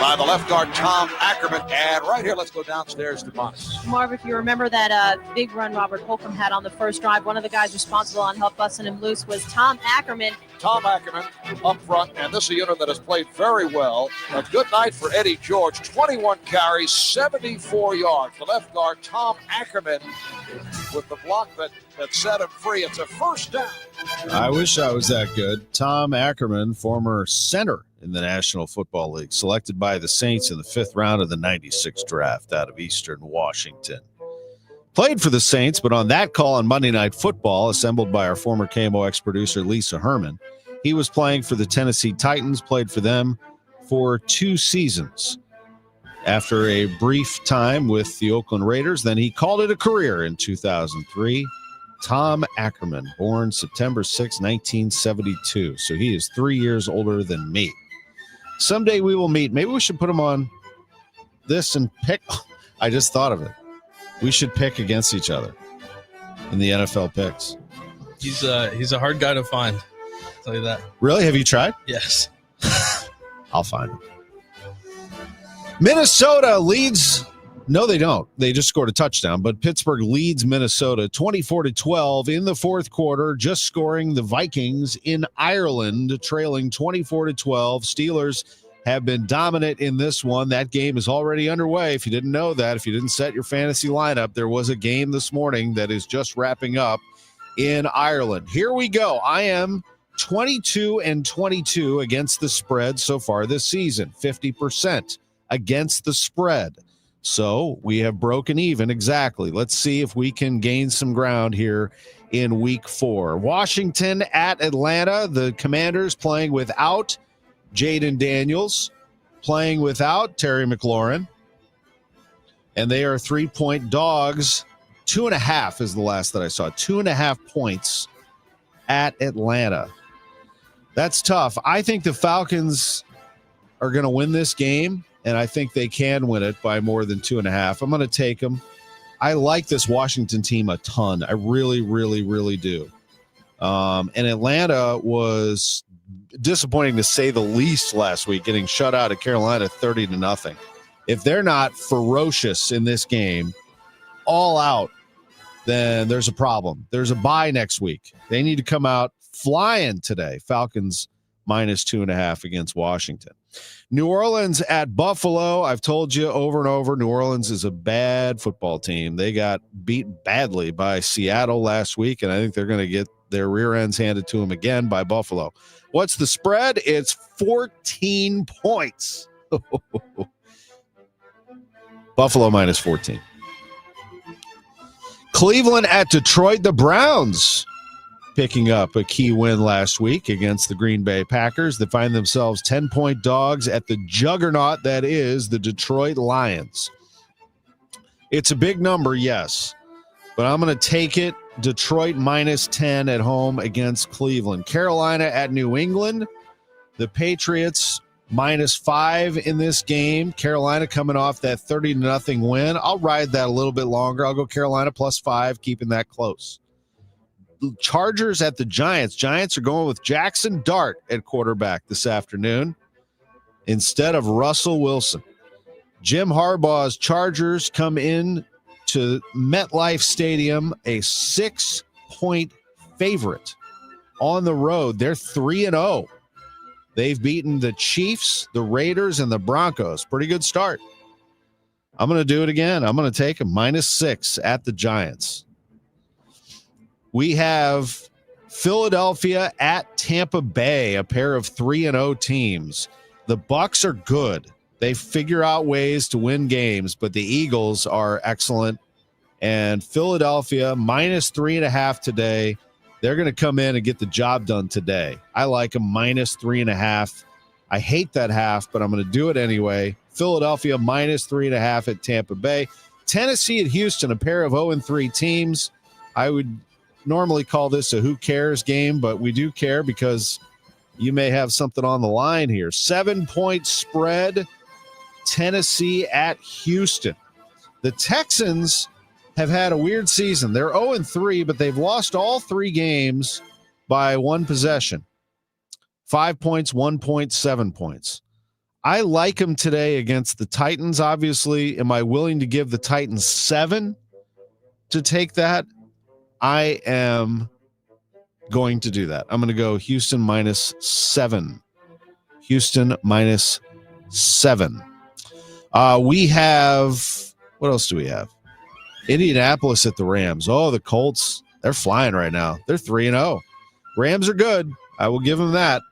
by the left guard, Tom Ackerman. And right here, let's go downstairs to Moss. Marv, if you remember that big run Robert Holcomb had on the first drive, one of the guys responsible on help busting him loose was Tom Ackerman. Tom Ackerman up front, and this is a unit that has played very well. A good night for Eddie George. 21 carries, 74 yards. The left guard, Tom Ackerman, with the block that set him free. It's a first down. I wish I was that good. Tom Ackerman, former center in the National Football League, selected by the Saints in the 5th round of the 96 draft out of Eastern Washington. Played for the Saints, but on that call on Monday Night Football, assembled by our former KMOX producer, Lisa Herman, he was playing for the Tennessee Titans, played for them for 2 seasons. After a brief time with the Oakland Raiders, then he called it a career in 2003. Tom Ackerman, born September 6, 1972. So he is 3 years older than me. Someday we will meet. Maybe we should put him on this and pick. I just thought of it. We should pick against each other in the NFL picks. He's a hard guy to find. I'll tell you that. Really? Have you tried? Yes. I'll find him. Minnesota leads. No, they don't. They just scored a touchdown, but Pittsburgh leads Minnesota 24-12 in the fourth quarter, just scoring the Vikings in Ireland, trailing 24-12. Steelers have been dominant in this one. That game is already underway. If you didn't know that, if you didn't set your fantasy lineup, there was a game this morning that is just wrapping up in Ireland. Here we go. I am 22-22 against the spread so far this season, 50% against the spread. So we have broken even exactly. Let's see if we can gain some ground here in week 4. Washington at Atlanta. The Commanders playing without Jaden Daniels, playing without Terry McLaurin. and they are 3-point dogs. 2.5 is the last that I saw. 2.5 points at Atlanta. That's tough. I think the Falcons are going to win this game, and I think they can win it by more than 2.5. I'm going to take them. I like this Washington team a ton. I really, really, really do. And Atlanta was disappointing to say the least last week, getting shut out at Carolina 30-0. If they're not ferocious in this game, all out, then there's a problem. There's a bye next week. They need to come out flying today. Falcons -2.5 against Washington. New Orleans at Buffalo. I've told you over and over, New Orleans is a bad football team. They got beat badly by Seattle last week, and I think they're going to get their rear ends handed to them again by Buffalo. What's the spread? It's 14 points. Buffalo -14. Cleveland at Detroit. The Browns picking up a key win last week against the Green Bay Packers that find themselves 10-point dogs at the juggernaut that is the Detroit Lions. It's a big number, yes, but I'm going to take it. Detroit -10 at home against Cleveland. Carolina at New England. The Patriots -5 in this game. Carolina coming off that 30-0 win. I'll ride that a little bit longer. I'll go Carolina +5, keeping that close. Chargers at the Giants. Giants are going with Jackson Dart at quarterback this afternoon instead of Russell Wilson. Jim Harbaugh's Chargers come in to MetLife Stadium, a 6-point favorite on the road. They're 3-0. They've beaten the Chiefs, the Raiders, and the Broncos. Pretty good start. I'm going to do it again. I'm going to take them -6 at the Giants. We have Philadelphia at Tampa Bay, a pair of 3-0 teams. The Bucs are good. They figure out ways to win games, but the Eagles are excellent. And Philadelphia -3.5 today. They're going to come in and get the job done today. I like them -3.5. I hate that half, but I'm going to do it anyway. Philadelphia -3.5 at Tampa Bay. Tennessee at Houston, a pair of 0-3 teams. I would normally call this a who cares game, but we do care because you may have something on the line here. 7-point spread, Tennessee at Houston. The Texans have had a weird season. They're 0-3, but they've lost all 3 games by 1 possession. 5 points, 1 point, 7 points. I like them today against the Titans, obviously. Am I willing to give the Titans 7 to take that? I am going to do that. I'm going to go Houston -7. Houston -7. We have, what else do we have? Indianapolis at the Rams. Oh, the Colts, they're flying right now. They're 3-0. Rams are good. I will give them that.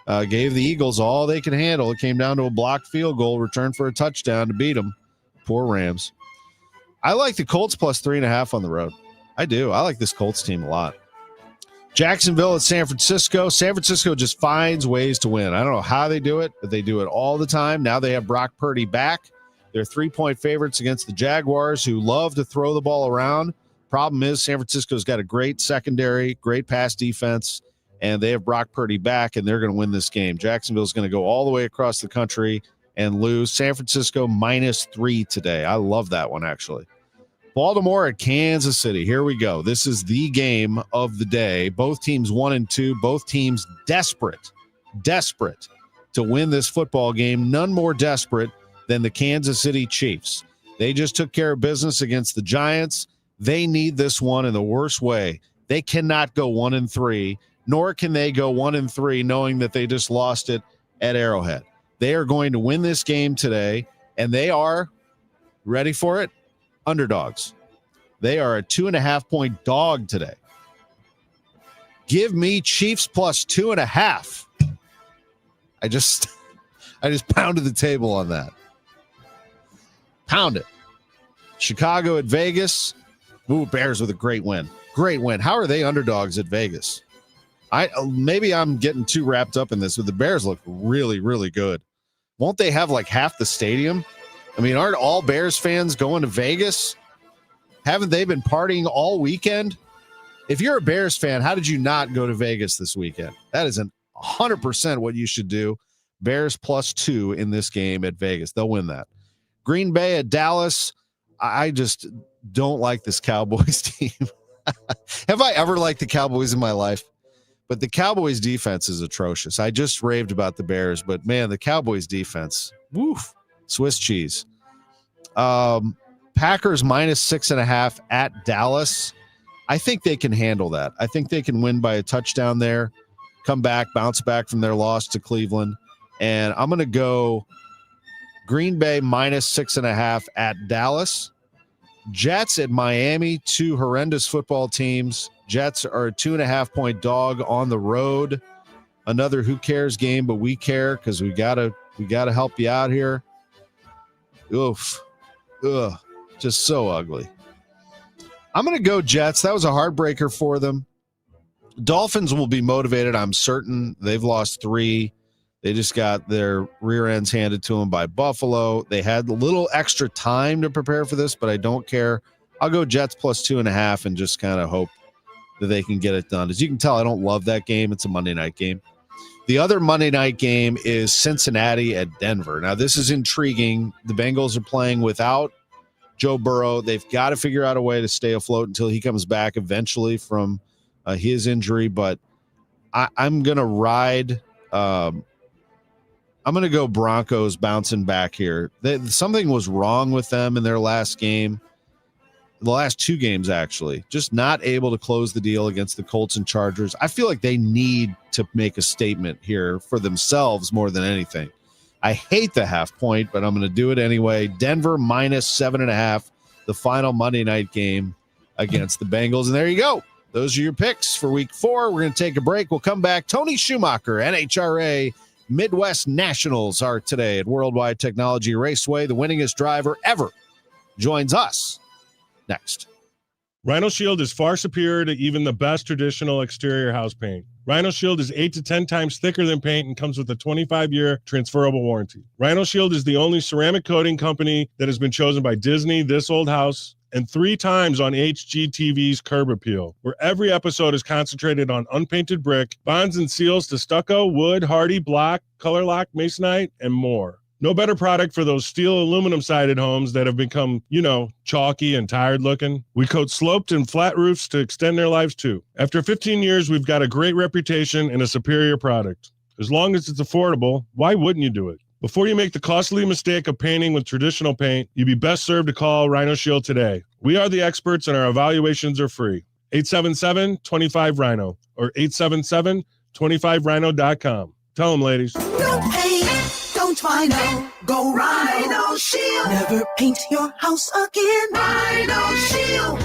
Gave the Eagles all they could handle. It came down to a blocked field goal, return for a touchdown to beat them. Poor Rams. I like the Colts +3.5 on the road. I do. I like this Colts team a lot. Jacksonville at San Francisco. San Francisco just finds ways to win. I don't know how they do it, but they do it all the time. Now they have Brock Purdy back. They're 3-point favorites against the Jaguars, who love to throw the ball around. Problem is, San Francisco's got a great secondary, great pass defense, and they have Brock Purdy back, and they're going to win this game. Jacksonville's going to go all the way across the country and lose. San Francisco -3 today. I love that one, actually. Baltimore at Kansas City. Here we go. This is the game of the day. Both teams 1-2. Both teams desperate to win this football game. None more desperate than the Kansas City Chiefs. They just took care of business against the Giants. They need this one in the worst way. They cannot go 1-3, nor can they go 1-3 knowing that they just lost it at Arrowhead. They are going to win this game today, and they are, ready for it, underdogs. They are a 2.5-point dog today. Give me Chiefs +2.5. I just pounded the table on that. Pound it. Chicago at Vegas. Ooh, Bears with a great win. Great win. How are they underdogs at Vegas? Maybe I'm getting too wrapped up in this, but the Bears look really, really good. Won't they have like half the stadium? I mean, aren't all Bears fans going to Vegas? Haven't they been partying all weekend? If you're a Bears fan, how did you not go to Vegas this weekend? That is 100% what you should do. Bears +2 in this game at Vegas. They'll win that. Green Bay at Dallas. I just don't like this Cowboys team. Have I ever liked the Cowboys in my life? But the Cowboys defense is atrocious. I just raved about the Bears, but man, the Cowboys defense, woof, Swiss cheese. Packers -6.5 at Dallas. I think they can handle that. I think they can win by a touchdown there, come back, bounce back from their loss to Cleveland. And I'm going to go Green Bay -6.5 at Dallas. Jets at Miami, two horrendous football teams. Jets are a 2.5-point dog on the road. Another who cares game, but we care because we gotta help you out here. Oof. Ugh. Just so ugly. I'm going to go Jets. That was a heartbreaker for them. Dolphins will be motivated, I'm certain. They've lost 3. They just got their rear ends handed to them by Buffalo. They had a little extra time to prepare for this, but I don't care. I'll go Jets +2.5 and just kind of hope that they can get it done. As you can tell, I don't love that game. It's a Monday night game. The other Monday night game is Cincinnati at Denver. Now, this is intriguing. The Bengals are playing without Joe Burrow. They've got to figure out a way to stay afloat until he comes back eventually from his injury. But I'm going to ride. I'm going to go Broncos bouncing back here. Something was wrong with them in their last game. The last 2 games, actually. Just not able to close the deal against the Colts and Chargers. I feel like they need to make a statement here for themselves more than anything. I hate the half point, but I'm going to do it anyway. Denver -7.5, the final Monday night game against the Bengals. And there you go. Those are your picks for week 4. We're going to take a break. We'll come back. Tony Schumacher, NHRA Midwest Nationals are today at Worldwide Technology Raceway. The winningest driver ever joins us next. Rhino Shield is far superior to even the best traditional exterior house paint. Rhino Shield is 8 to 10 times thicker than paint and comes with a 25-year transferable warranty. Rhino Shield is the only ceramic coating company that has been chosen by Disney, This Old House, and 3 times on HGTV's Curb Appeal, where every episode is concentrated on unpainted brick, bonds and seals to stucco, wood, hardy, block, color lock, masonite, and more. No better product for those steel aluminum-sided homes that have become, chalky and tired looking. We coat sloped and flat roofs to extend their lives too. After 15 years, we've got a great reputation and a superior product. As long as it's affordable, why wouldn't you do it? Before you make the costly mistake of painting with traditional paint, you'd be best served to call Rhino Shield today. We are the experts and our evaluations are free. 877-25-RHINO or 877-25rhino.com. Tell them, ladies. Don't paint, don't Rhino, go Rhino Shield. Never paint your house again. Rhino Shield.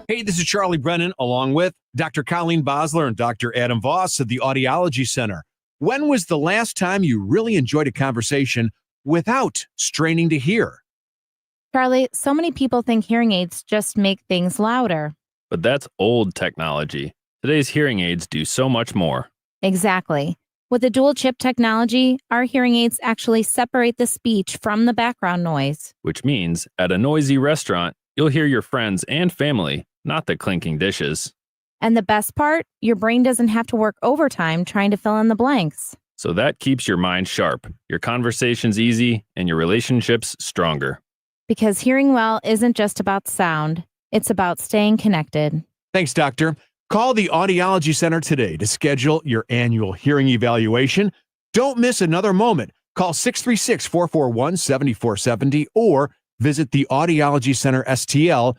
Hey, this is Charlie Brennan along with Dr. Colleen Bosler and Dr. Adam Voss of the Audiology Center. When was the last time you really enjoyed a conversation without straining to hear? Charlie, so many people think hearing aids just make things louder. But that's old technology. Today's hearing aids do so much more. Exactly. With the dual chip technology, our hearing aids actually separate the speech from the background noise. Which means at a noisy restaurant, you'll hear your friends and family, not the clinking dishes. And the best part, your brain doesn't have to work overtime trying to fill in the blanks. So that keeps your mind sharp, your conversations easy, and your relationships stronger. Because hearing well isn't just about sound, it's about staying connected. Thanks, Doctor. Call the Audiology Center today to schedule your annual hearing evaluation. Don't miss another moment. Call 636-441-7470 or visit the Audiology Center STL.com.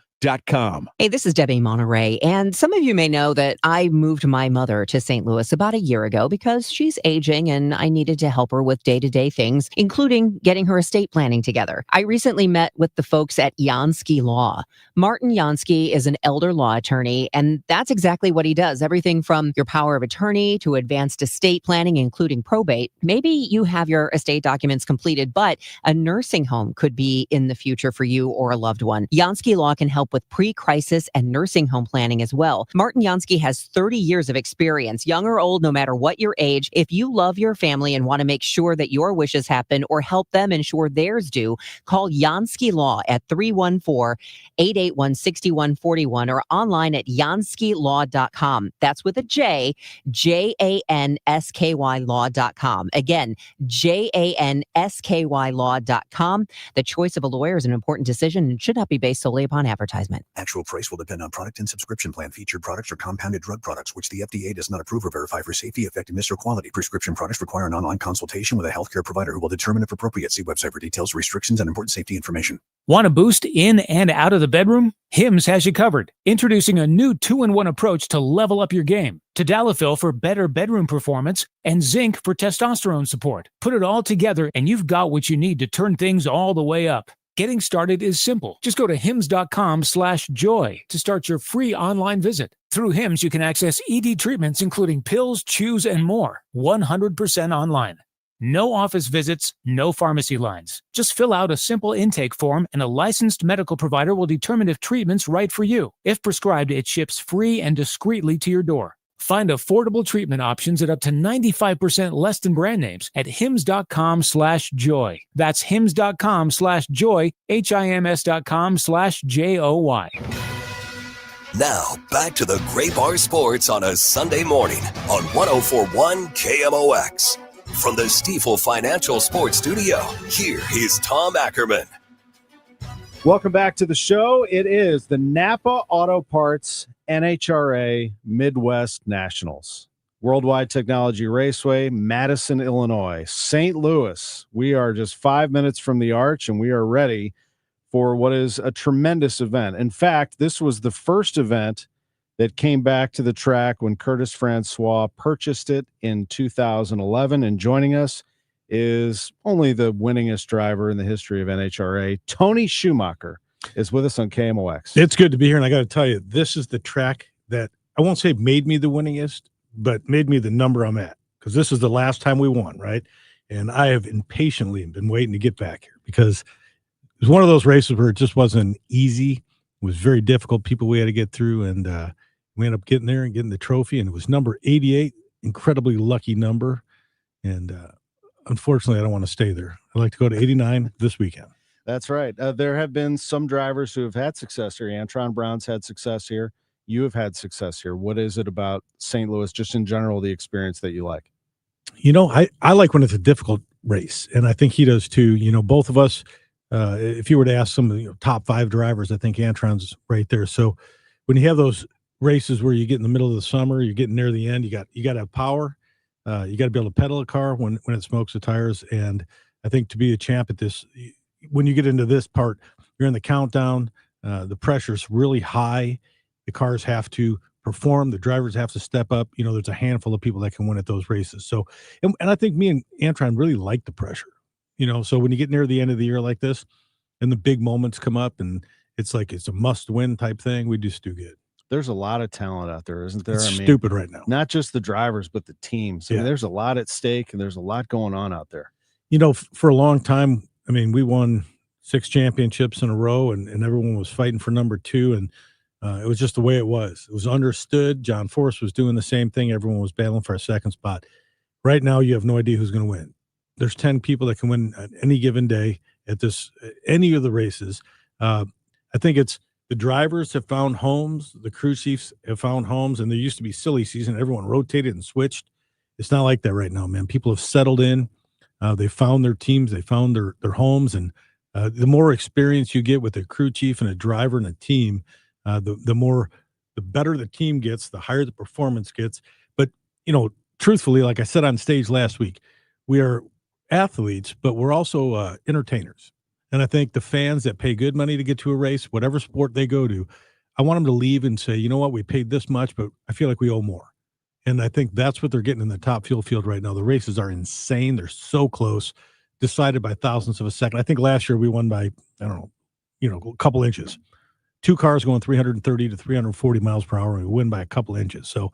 Hey, this is Debbie Monterey, and some of you may know that I moved my mother to St. Louis about a year ago because she's aging and I needed to help her with day-to-day things, including getting her estate planning together. I recently met with the folks at Jansky Law. Martin Yansky is an elder law attorney, and that's exactly what he does. Everything from your power of attorney to advanced estate planning, including probate. Maybe you have your estate documents completed, but a nursing home could be in the future for you or a loved one. Yansky Law can help with pre-crisis and nursing home planning as well. Martin Yansky has 30 years of experience, young or old, no matter what your age. If you love your family and want to make sure that your wishes happen or help them ensure theirs do, call Yansky Law at 314-881-6141 or online at yanskylaw.com. That's with a J, Jansky law.com. Again, Jansky law.com. The choice of a lawyer is an important decision and should not be based solely upon advertisement. Actual price will depend on product and subscription plan. Featured products or compounded drug products, which the FDA does not approve or verify for safety, effectiveness, or quality. Prescription products require an online consultation with a healthcare provider who will determine if appropriate. See website for details, restrictions, and important safety information. Want a boost in and out of the bedroom? Hims has you covered. Introducing a new 2-in-1 approach to level up your game. Tadalafil for better bedroom performance and zinc for testosterone support. Put it all together and you've got what you need to turn things all the way up. Getting started is simple. Just go to hims.com/joy to start your free online visit. Through Hims, you can access ED treatments including pills, chews, and more. 100% online. No office visits, no pharmacy lines. Just fill out a simple intake form and a licensed medical provider will determine if treatment's right for you. If prescribed, it ships free and discreetly to your door. Find affordable treatment options at up to 95% less than brand names at hims.com/joy. That's hims.com/joy, HIMS.com/JOY. Now, back to the Great Bar Sports on a Sunday morning on 104.1 KMOX. From the Stifel Financial Sports Studio, here is Tom Ackerman. Welcome back to the show. It is the Napa Auto Parts NHRA Midwest Nationals. Worldwide Technology Raceway, Madison, Illinois, St. Louis. We are just 5 minutes from the arch, and we are ready for what is a tremendous event. In fact, this was the first event that came back to the track when Curtis Francois purchased it in 2011. And joining us is only the winningest driver in the history of NHRA, Tony Schumacher, is with us on KMOX. It's good to be here, and I got to tell you, this is the track that I won't say made me the winningest, but made me the number I'm at, because this is the last time we won, right? And I have impatiently been waiting to get back here because it was one of those races where it just wasn't easy. It was very difficult, people we had to get through, and we ended up getting there and getting the trophy, and it was number 88, incredibly lucky number, and unfortunately, I don't want to stay there. I'd like to go to 89 this weekend. That's right. There have been some drivers who have had success here. Antron Brown's had success here. You have had success here. What is it about St. Louis, just in general, the experience that you like? You know, I like when it's a difficult race, and I think he does too. You know, both of us, if you were to ask some of the top 5 drivers, I think Antron's right there. So when you have those races where you get in the middle of the summer, you're getting near the end, you got to have power. You got to be able to pedal a car when it smokes the tires. And I think to be a champ at this, when you get into this part, you're in the countdown. The pressure's really high. The cars have to perform. The drivers have to step up. You know, there's a handful of people that can win at those races. So, and I think me and Antron really like the pressure. You know, so when you get near the end of the year like this, and the big moments come up, and it's like it's a must-win type thing, we just do good. There's a lot of talent out there, isn't there? It's stupid right now. Not just the drivers, but the teams. I mean, there's a lot at stake, and there's a lot going on out there. You know, for a long time, I mean, we won 6 championships in a row, and everyone was fighting for number 2, and it was just the way it was. It was understood. John Force was doing the same thing. Everyone was battling for a second spot. Right now, you have no idea who's going to win. There's 10 people that can win at any given day at any of the races. I think it's the drivers have found homes. The crew chiefs have found homes, and there used to be silly season. Everyone rotated and switched. It's not like that right now, man. People have settled in. They found their teams. They found their homes. And the more experience you get with a crew chief and a driver and a team, the better the team gets, the higher the performance gets. But, you know, truthfully, like I said on stage last week, we are athletes, but we're also entertainers. And I think the fans that pay good money to get to a race, whatever sport they go to, I want them to leave and say, you know what, we paid this much, but I feel like we owe more. And I think that's what they're getting in the top fuel field right now. The races are insane. They're so close, decided by thousandths of a second. I think last year we won by, I don't know, a couple inches. two cars going 330 to 340 miles per hour, and we win by a couple inches. So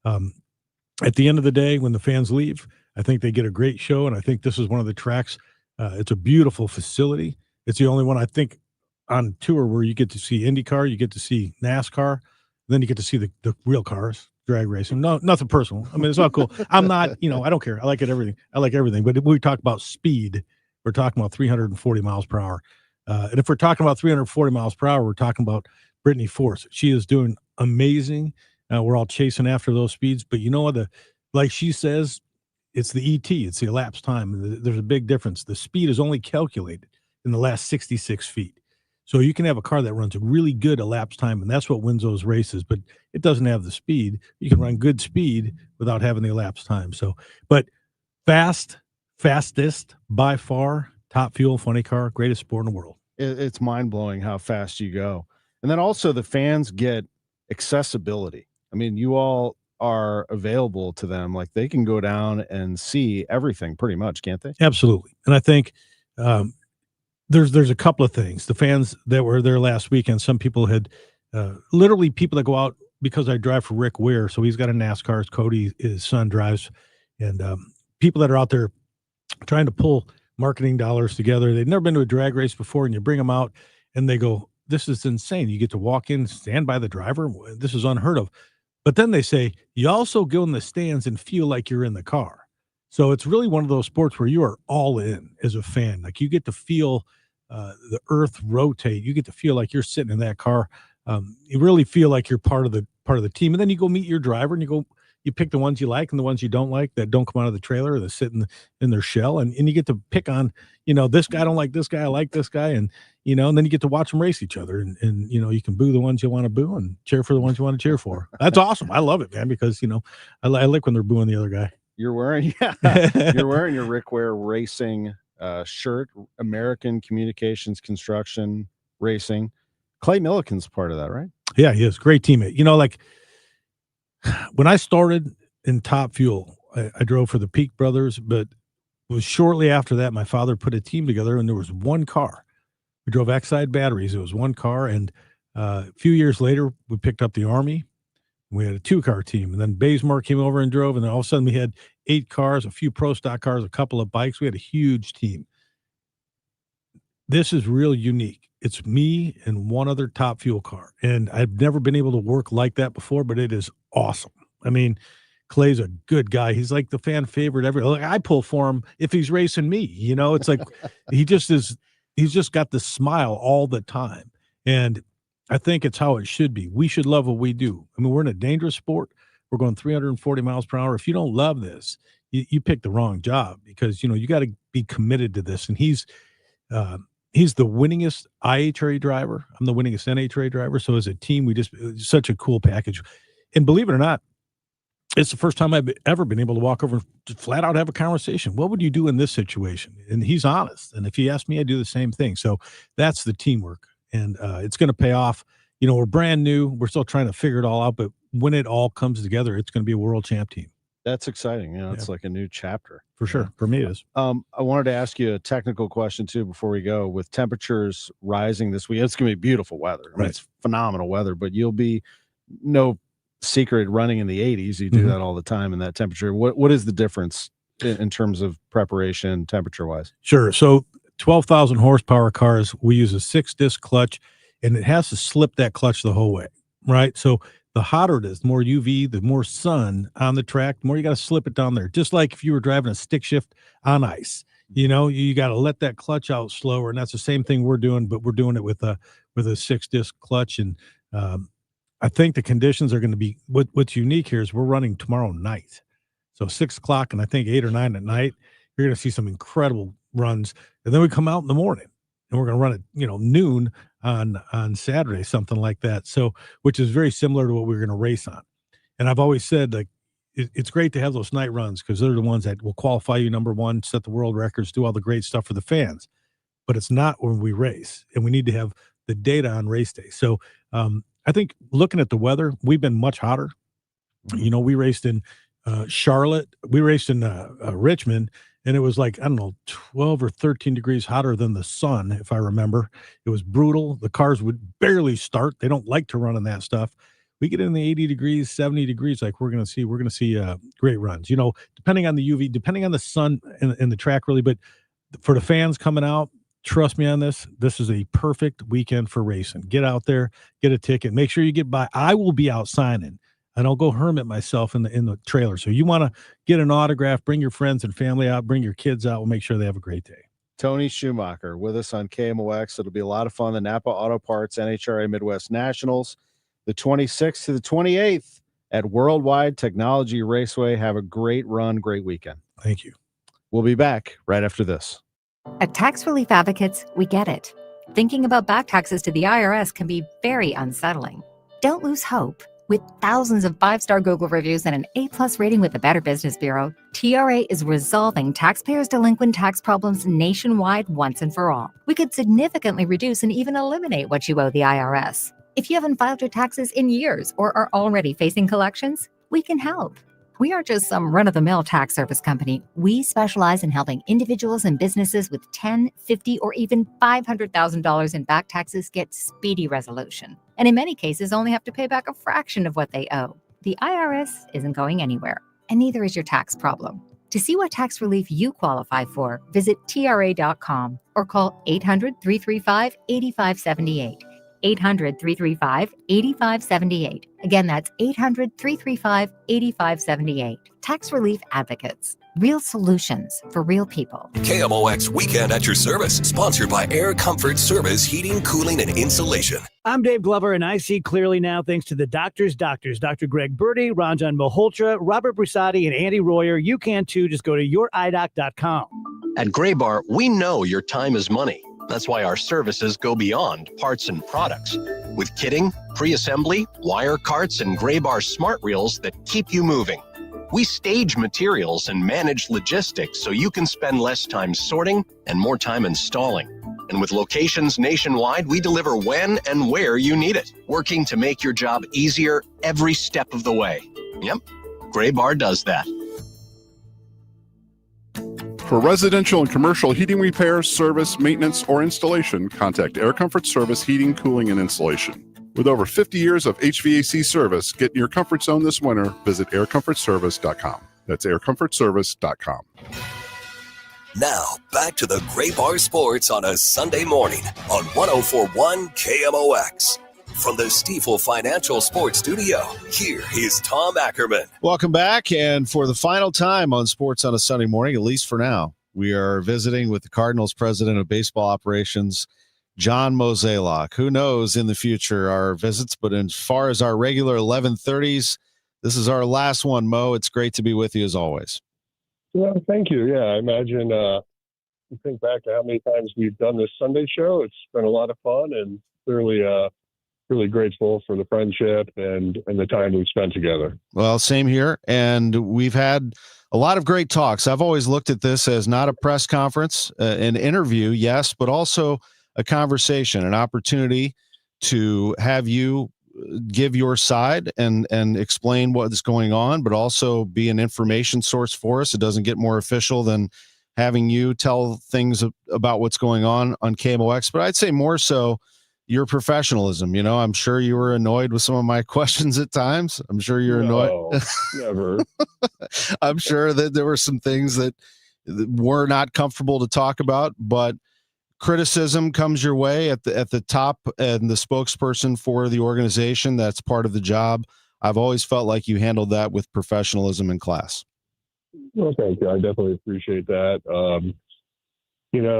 at the end of the day, when the fans leave, I think they get a great show, and I think this is one of the tracks. It's a beautiful facility. It's the only one, I think, on tour where you get to see IndyCar, you get to see NASCAR, then you get to see the real cars, drag racing. No, nothing personal. I mean, it's all cool. I'm not, I don't care. I like everything. I like everything. But if we talk about speed, we're talking about 340 miles per hour. And if we're talking about 340 miles per hour, we're talking about Brittany Force. She is doing amazing. We're all chasing after those speeds. But you know what? Like she says, it's the ET. It's the elapsed time. There's a big difference. The speed is only calculated in the last 66 feet. So you can have a car that runs a really good elapsed time, and that's what wins those races, but it doesn't have the speed. You can run good speed without having the elapsed time. So, but fastest by far, top fuel, funny car, greatest sport in the world. It's mind-blowing how fast you go. And then also the fans get accessibility. I mean, you all are available to them. Like they can go down and see everything pretty much, can't they? Absolutely. And I think, there's a couple of things. The fans that were there last weekend, some people had literally people that go out because I drive for Rick Weir. So he's got a NASCAR. Cody, his son, drives. And people that are out there trying to pull marketing dollars together. They've never been to a drag race before, and you bring them out and they go, this is insane. You get to walk in, stand by the driver. This is unheard of. But then they say, you also go in the stands and feel like you're in the car. So it's really one of those sports where you are all in as a fan. Like you get to feel the earth rotate. You get to feel like you're sitting in that car. You really feel like you're part of the team. And then you go meet your driver and you pick the ones you like and the ones you don't like that don't come out of the trailer or that sit in their shell. And you get to pick on, this guy, I don't like this guy. I like this guy. And, and then you get to watch them race each other and you can boo the ones you want to boo and cheer for the ones you want to cheer for. That's awesome. I love it, man, because, I like when they're booing the other guy. You're wearing your Rick Ware Racing shirt, American Communications Construction Racing. Clay Milliken's part of that, right? Yeah, he is. Great teammate. Like when I started in Top Fuel, I drove for the Peak Brothers, but it was shortly after that my father put a team together and there was one car. We drove Exide batteries. It was one car. And a few years later, we picked up the Army. We had a 2-car team, and then Bazemore came over and drove, and then all of a sudden we had 8 cars, a few pro stock cars, a couple of bikes. We had a huge team. This is real unique. It's me and one other Top Fuel car, and I've never been able to work like that before, but it is awesome. I mean, Clay's a good guy. He's like the fan favorite ever. Like I pull for him if he's racing me. It's like he just is. He's just got the smile all the time, and I think it's how it should be. We should love what we do. I mean, we're in a dangerous sport. We're going 340 miles per hour. If you don't love this, you picked the wrong job because, you got to be committed to this. And he's the winningest IHRA driver. I'm the winningest NHRA driver. So as a team, it's such a cool package. And believe it or not, it's the first time I've ever been able to walk over and just flat out have a conversation. What would you do in this situation? And he's honest. And if he asked me, I'd do the same thing. So that's the teamwork. And it's going to pay off. We're brand new. We're still trying to figure it all out. But when it all comes together, it's going to be a world champ team. That's exciting. It's like a new chapter. For sure. For me, it is. I wanted to ask you a technical question, too, before we go. With temperatures rising this week, it's going to be beautiful weather. I mean, it's phenomenal weather, but you'll be no secret running in the 80s. You do that all the time in that temperature. What is the difference in terms of preparation temperature-wise? Sure. So 12,000 horsepower cars, we use a 6-disc clutch, and it has to slip that clutch the whole way, right? So the hotter it is, the more UV, the more sun on the track, the more you got to slip it down there. Just like if you were driving a stick shift on ice, you got to let that clutch out slower, and that's the same thing we're doing, but we're doing it with a 6-disc clutch. And I think the conditions are going to be what's unique here is we're running tomorrow night, so 6 o'clock and I think 8 or 9 at night. You're going to see some incredible runs. And then we come out in the morning and we're going to run at, noon on Saturday, something like that. So, which is very similar to what we're going to race on. And I've always said, like, it's great to have those night runs because they're the ones that will qualify you number one, set the world records, do all the great stuff for the fans. But it's not when we race, and we need to have the data on race day. So I think looking at the weather, we've been much hotter. We raced in Charlotte, we raced in Richmond, and it was like, I don't know, 12 or 13 degrees hotter than the sun, if I remember. It was brutal. The cars would barely start. They don't like to run in that stuff. We get in the 80 degrees, 70 degrees, like we're going to see great runs, depending on the UV, depending on the sun and the track really. But for the fans coming out, trust me on this. This is a perfect weekend for racing. Get out there, get a ticket. Make sure you get by. I will be out signing. And I'll go hermit myself in the trailer. So you want to get an autograph, bring your friends and family out, bring your kids out. We'll make sure they have a great day. Tony Schumacher with us on KMOX. It'll be a lot of fun. The Napa Auto Parts NHRA Midwest Nationals, the 26th to the 28th at Worldwide Technology Raceway. Have a great run, great weekend. Thank you. We'll be back right after this. At Tax Relief Advocates, we get it. Thinking about back taxes to the IRS can be very unsettling. Don't lose hope. With thousands of 5-star Google reviews and an A+ rating with the Better Business Bureau, TRA is resolving taxpayers' delinquent tax problems nationwide once and for all. We could significantly reduce and even eliminate what you owe the IRS. If you haven't filed your taxes in years or are already facing collections, we can help. We aren't just some run-of-the-mill tax service company. We specialize in helping individuals and businesses with $10,000, $50,000, or even $500,000 in back taxes get speedy resolution. And in many cases, only have to pay back a fraction of what they owe. The IRS isn't going anywhere, and neither is your tax problem. To see what tax relief you qualify for, visit TRA.com or call 800-335-8578. 800-335-8578. Again, that's 800-335-8578. Tax Relief Advocates. Real solutions for real people. KMOX Weekend at your service, sponsored by Air Comfort Service Heating, Cooling, and Insulation. I'm Dave Glover, and I see clearly now thanks to the doctors, Dr. Greg Birdie, Ranjan Malhotra, Robert Brusati, and Andy Royer. You can too. Just go to youridoc.com. At Graybar, we know your time is money. That's why our services go beyond parts and products. With kitting, pre-assembly, wire carts, and Graybar smart reels that keep you moving. We stage materials and manage logistics so you can spend less time sorting and more time installing. And with locations nationwide, we deliver when and where you need it, working to make your job easier every step of the way. Yep, Graybar does that. For residential and commercial heating repairs, service, maintenance, or installation, contact Air Comfort Service Heating, Cooling, and Insulation. With over 50 years of HVAC service, get in your comfort zone this winter. Visit aircomfortservice.com. That's aircomfortservice.com. Now, back to the Graybar Sports on a Sunday morning on 104.1 KMOX. From the Stifel Financial Sports Studio, here is Tom Ackerman. Welcome back. And for the final time on Sports on a Sunday morning, at least for now, we are visiting with the Cardinals president of baseball operations, John Mozeliak. Who knows in the future our visits, but as far as our regular 11:30s, this is our last one, Mo. It's great to be with you as always. Well, thank you. Yeah, I imagine you think back to how many times we've done this Sunday show. It's been a lot of fun and clearly really grateful for the friendship and the time we've spent together. Well, same here. And we've had a lot of great talks. I've always looked at this as not a press conference, an interview, yes, but also a conversation, an opportunity to have you give your side and explain what is going on, but also be an information source for us. It doesn't get more official than having you tell things about what's going on KMOX, but I'd say more so your professionalism. I'm sure you were annoyed with some of my questions at times. I'm sure you're annoyed. Never. I'm sure that there were some things that were not comfortable to talk about, but criticism comes your way at the top and the spokesperson for the organization. That's part of the job. I've always felt like you handled that with professionalism and class. Well, thank you. I definitely appreciate that.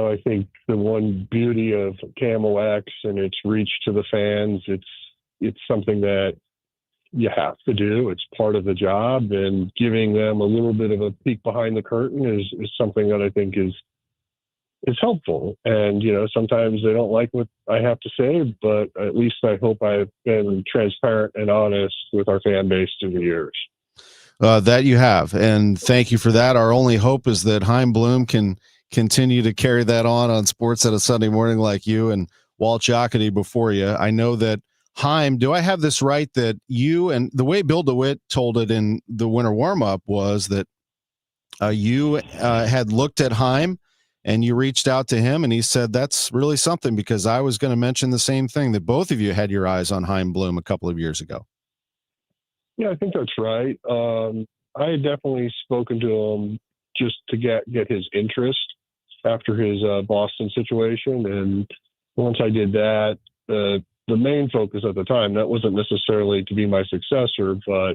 I think the one beauty of KMOX and its reach to the fans, it's something that you have to do. It's part of the job, and giving them a little bit of a peek behind the curtain is something that I think is helpful. And, sometimes they don't like what I have to say, but at least I hope I've been transparent and honest with our fan base through the years. That you have, and thank you for that. Our only hope is that Chaim Bloom can continue to carry that on Sports at a Sunday morning like you and Walt Jocketty before you. I know that Chaim, do I have this right, that you, and the way Bill DeWitt told it in the winter warm-up was that You had looked at Heim and you reached out to him, and he said, that's really something, because I was going to mention the same thing, that both of you had your eyes on Heim Bloom a couple of years ago. Yeah, I think that's right. I had definitely spoken to him just to get his interest after his Boston situation. And once I did that, the main focus at the time, that wasn't necessarily to be my successor, but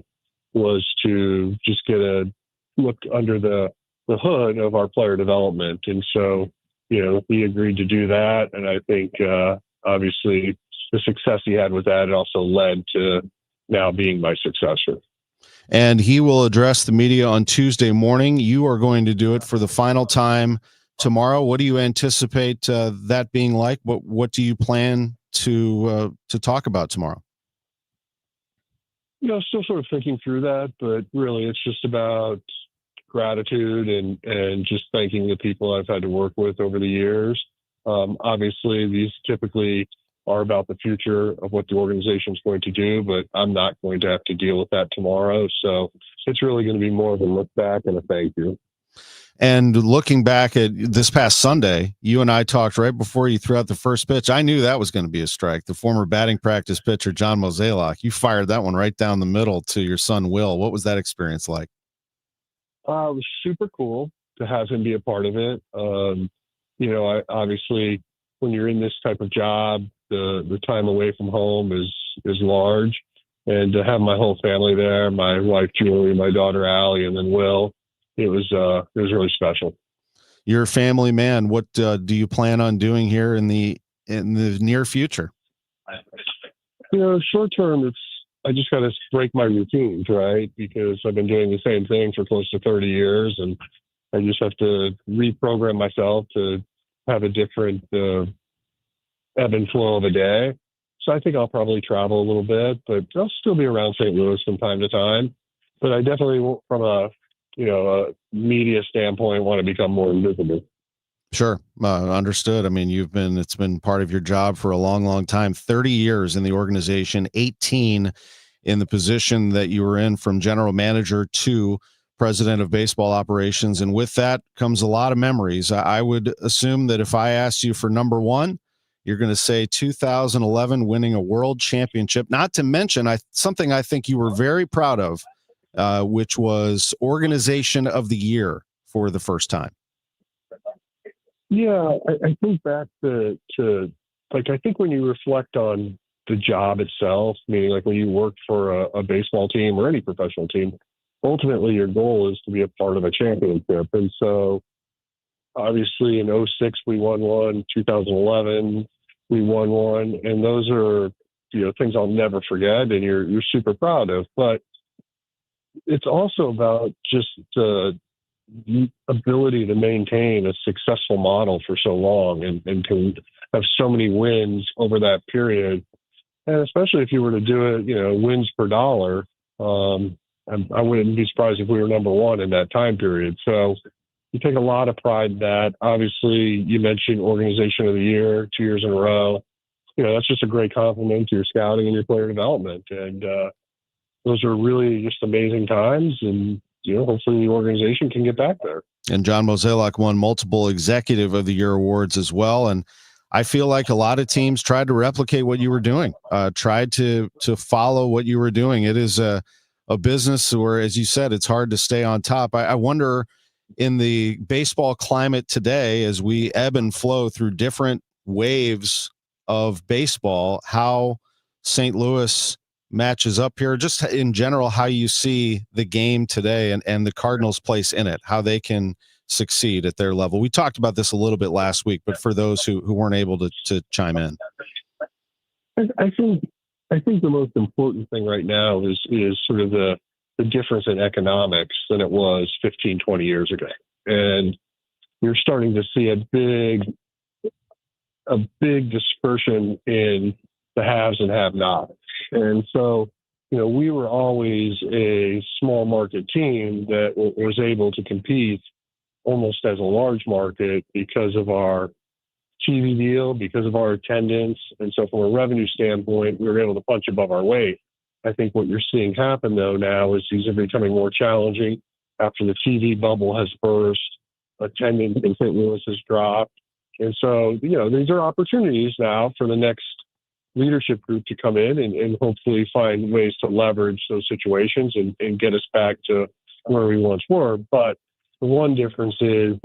was to just get a look under the hood of our player development. And so, he agreed to do that. And I think, obviously, the success he had with that, it also led to now being my successor. And he will address the media on Tuesday morning. You are going to do it for the final time tomorrow. What do you anticipate that being like? What do you plan to talk about tomorrow? Still sort of thinking through that, but really it's just about gratitude and just thanking the people I've had to work with over the years. Obviously, these typically are about the future of what the organization is going to do, but I'm not going to have to deal with that tomorrow. So it's really going to be more of a look back and a thank you. And looking back at this past Sunday, you and I talked right before you threw out the first pitch. I knew that was going to be a strike. The former batting practice pitcher, John Mozeliak, you fired that one right down the middle to your son, Will. What was that experience like? It was super cool to have him be a part of it. I obviously, when you're in this type of job, the time away from home is large, and to have my whole family there, my wife Julie, my daughter Allie, and then Will, it was really special. You're a family man. What do you plan on doing here in the near future? Short term, I just got to break my routines, right? Because I've been doing the same thing for close to 30 years, and I just have to reprogram myself to have a different ebb and flow of a day. So I think I'll probably travel a little bit, but I'll still be around St. Louis from time to time. But I definitely won't, from a media standpoint, want to become more invisible. Sure. Understood. I mean, it's been part of your job for a long, long time, 30 years in the organization, 18 in the position that you were in, from general manager to president of baseball operations. And with that comes a lot of memories. I would assume that if I asked you for number one, you're going to say 2011, winning a world championship, not to mention something I think you were very proud of, which was organization of the year for the first time. Yeah, I think back to I think when you reflect on the job itself, meaning like when you work for a baseball team or any professional team, ultimately your goal is to be a part of a championship. And so obviously in 2006 we won one, 2011 we won one, and those are things I'll never forget and you're super proud of. But it's also about just the ability to maintain a successful model for so long and to have so many wins over that period. And especially if you were to do it, wins per dollar, I wouldn't be surprised if we were number one in that time period. So you take a lot of pride in that. Obviously, you mentioned organization of the year 2 years in a row. That's just a great compliment to your scouting and your player development. And those are really just amazing times. And hopefully the organization can get back there. And John Mozeliak won multiple Executive of the Year awards as well. And I feel like a lot of teams tried to replicate what you were doing, tried to follow what you were doing. It is a business where, as you said, it's hard to stay on top. I wonder, in the baseball climate today, as we ebb and flow through different waves of baseball, how St. Louis matches up here, just in general, how you see the game today and the Cardinals' place in it, how they can succeed at their level. We talked about this a little bit last week, but for those who weren't able to chime in. I think the most important thing right now is sort of the difference in economics than it was 15, 20 years ago. And you're starting to see a big dispersion in the haves and have-nots. And so, we were always a small market team that was able to compete almost as a large market because of our TV deal, because of our attendance. And so from a revenue standpoint, we were able to punch above our weight. I think what you're seeing happen, though, now is these are becoming more challenging. after the TV bubble has burst, attendance in St. Louis has dropped. And so, these are opportunities now for the next leadership group to come in and hopefully find ways to leverage those situations and get us back to where we once were. But the one difference is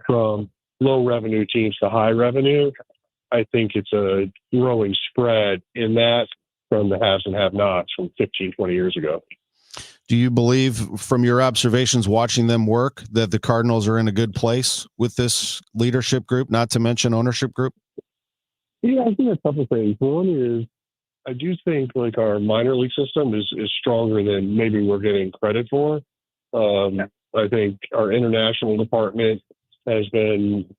from low revenue teams to high revenue, I think it's a growing spread in that from the haves and have-nots from 15, 20 years ago. Do you believe, from your observations watching them work, that the Cardinals are in a good place with this leadership group, not to mention ownership group? Yeah, I think a couple things. One is I do think like our minor league system is stronger than maybe we're getting credit for. I think our international department has been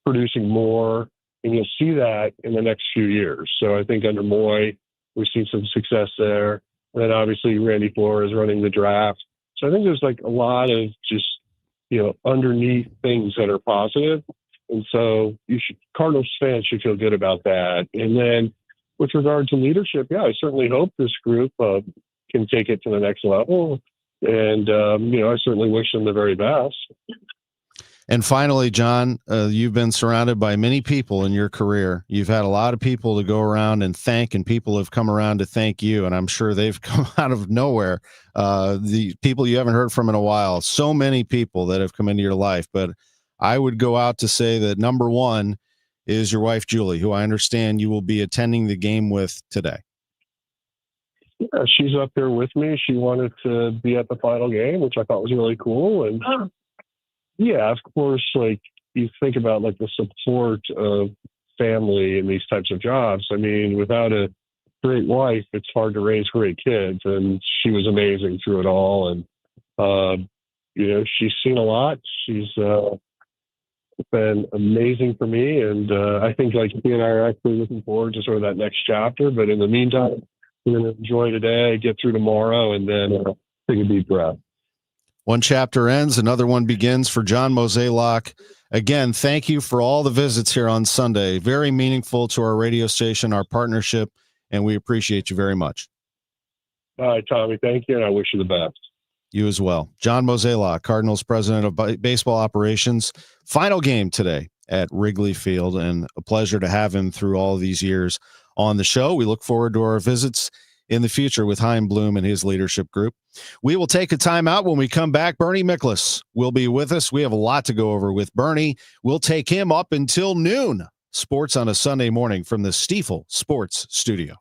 producing more, and you'll see that in the next few years. So I think under Moy, we've seen some success there. And then obviously Randy Flores running the draft. So I think there's like a lot of just, underneath things that are positive. And so Cardinals fans should feel good about that. And then with regard to leadership, I certainly hope this group can take it to the next level. And, I certainly wish them the very best. And finally, John, you've been surrounded by many people in your career. You've had a lot of people to go around and thank, and people have come around to thank you. And I'm sure they've come out of nowhere. The people you haven't heard from in a while, so many people that have come into your life. But I would go out to say that number one is your wife, Julie, who I understand you will be attending the game with today. Yeah, she's up there with me. She wanted to be at the final game, which I thought was really cool. And yeah, of course, like you think about like the support of family in these types of jobs. I mean, without a great wife, it's hard to raise great kids. And she was amazing through it all. And, she's seen a lot. She's been amazing for me. And I think like he and I are actually looking forward to sort of that next chapter. But in the meantime, we're going to enjoy today, get through tomorrow, and then take a deep breath. One chapter ends, another one begins for John Mozeliak. Again, thank you for all the visits here on Sunday. Very meaningful to our radio station, our partnership, and we appreciate you very much. All right, Tommy, thank you, and I wish you the best. You as well. John Mozeliak, Cardinals president of baseball operations. Final game today at Wrigley Field, and a pleasure to have him through all these years on the show. We look forward to our visits in the future with Chaim Bloom and his leadership group. We will take a timeout. When we come back, Bernie Miklasz will be with us. We have a lot to go over with Bernie. We'll take him up until noon. Sports on a Sunday morning from the Stifel Sports Studio.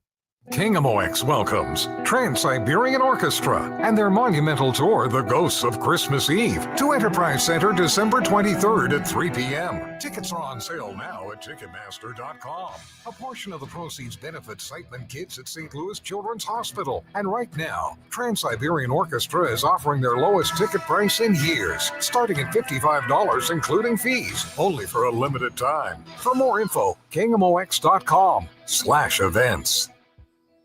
KMOX welcomes Trans-Siberian Orchestra and their monumental tour, The Ghosts of Christmas Eve, to Enterprise Center December 23rd at 3 p.m. Tickets are on sale now at Ticketmaster.com. A portion of the proceeds benefits Sightman Kids at St. Louis Children's Hospital. And right now, Trans-Siberian Orchestra is offering their lowest ticket price in years, starting at $55 including fees, only for a limited time. For more info, KMOX.com/events.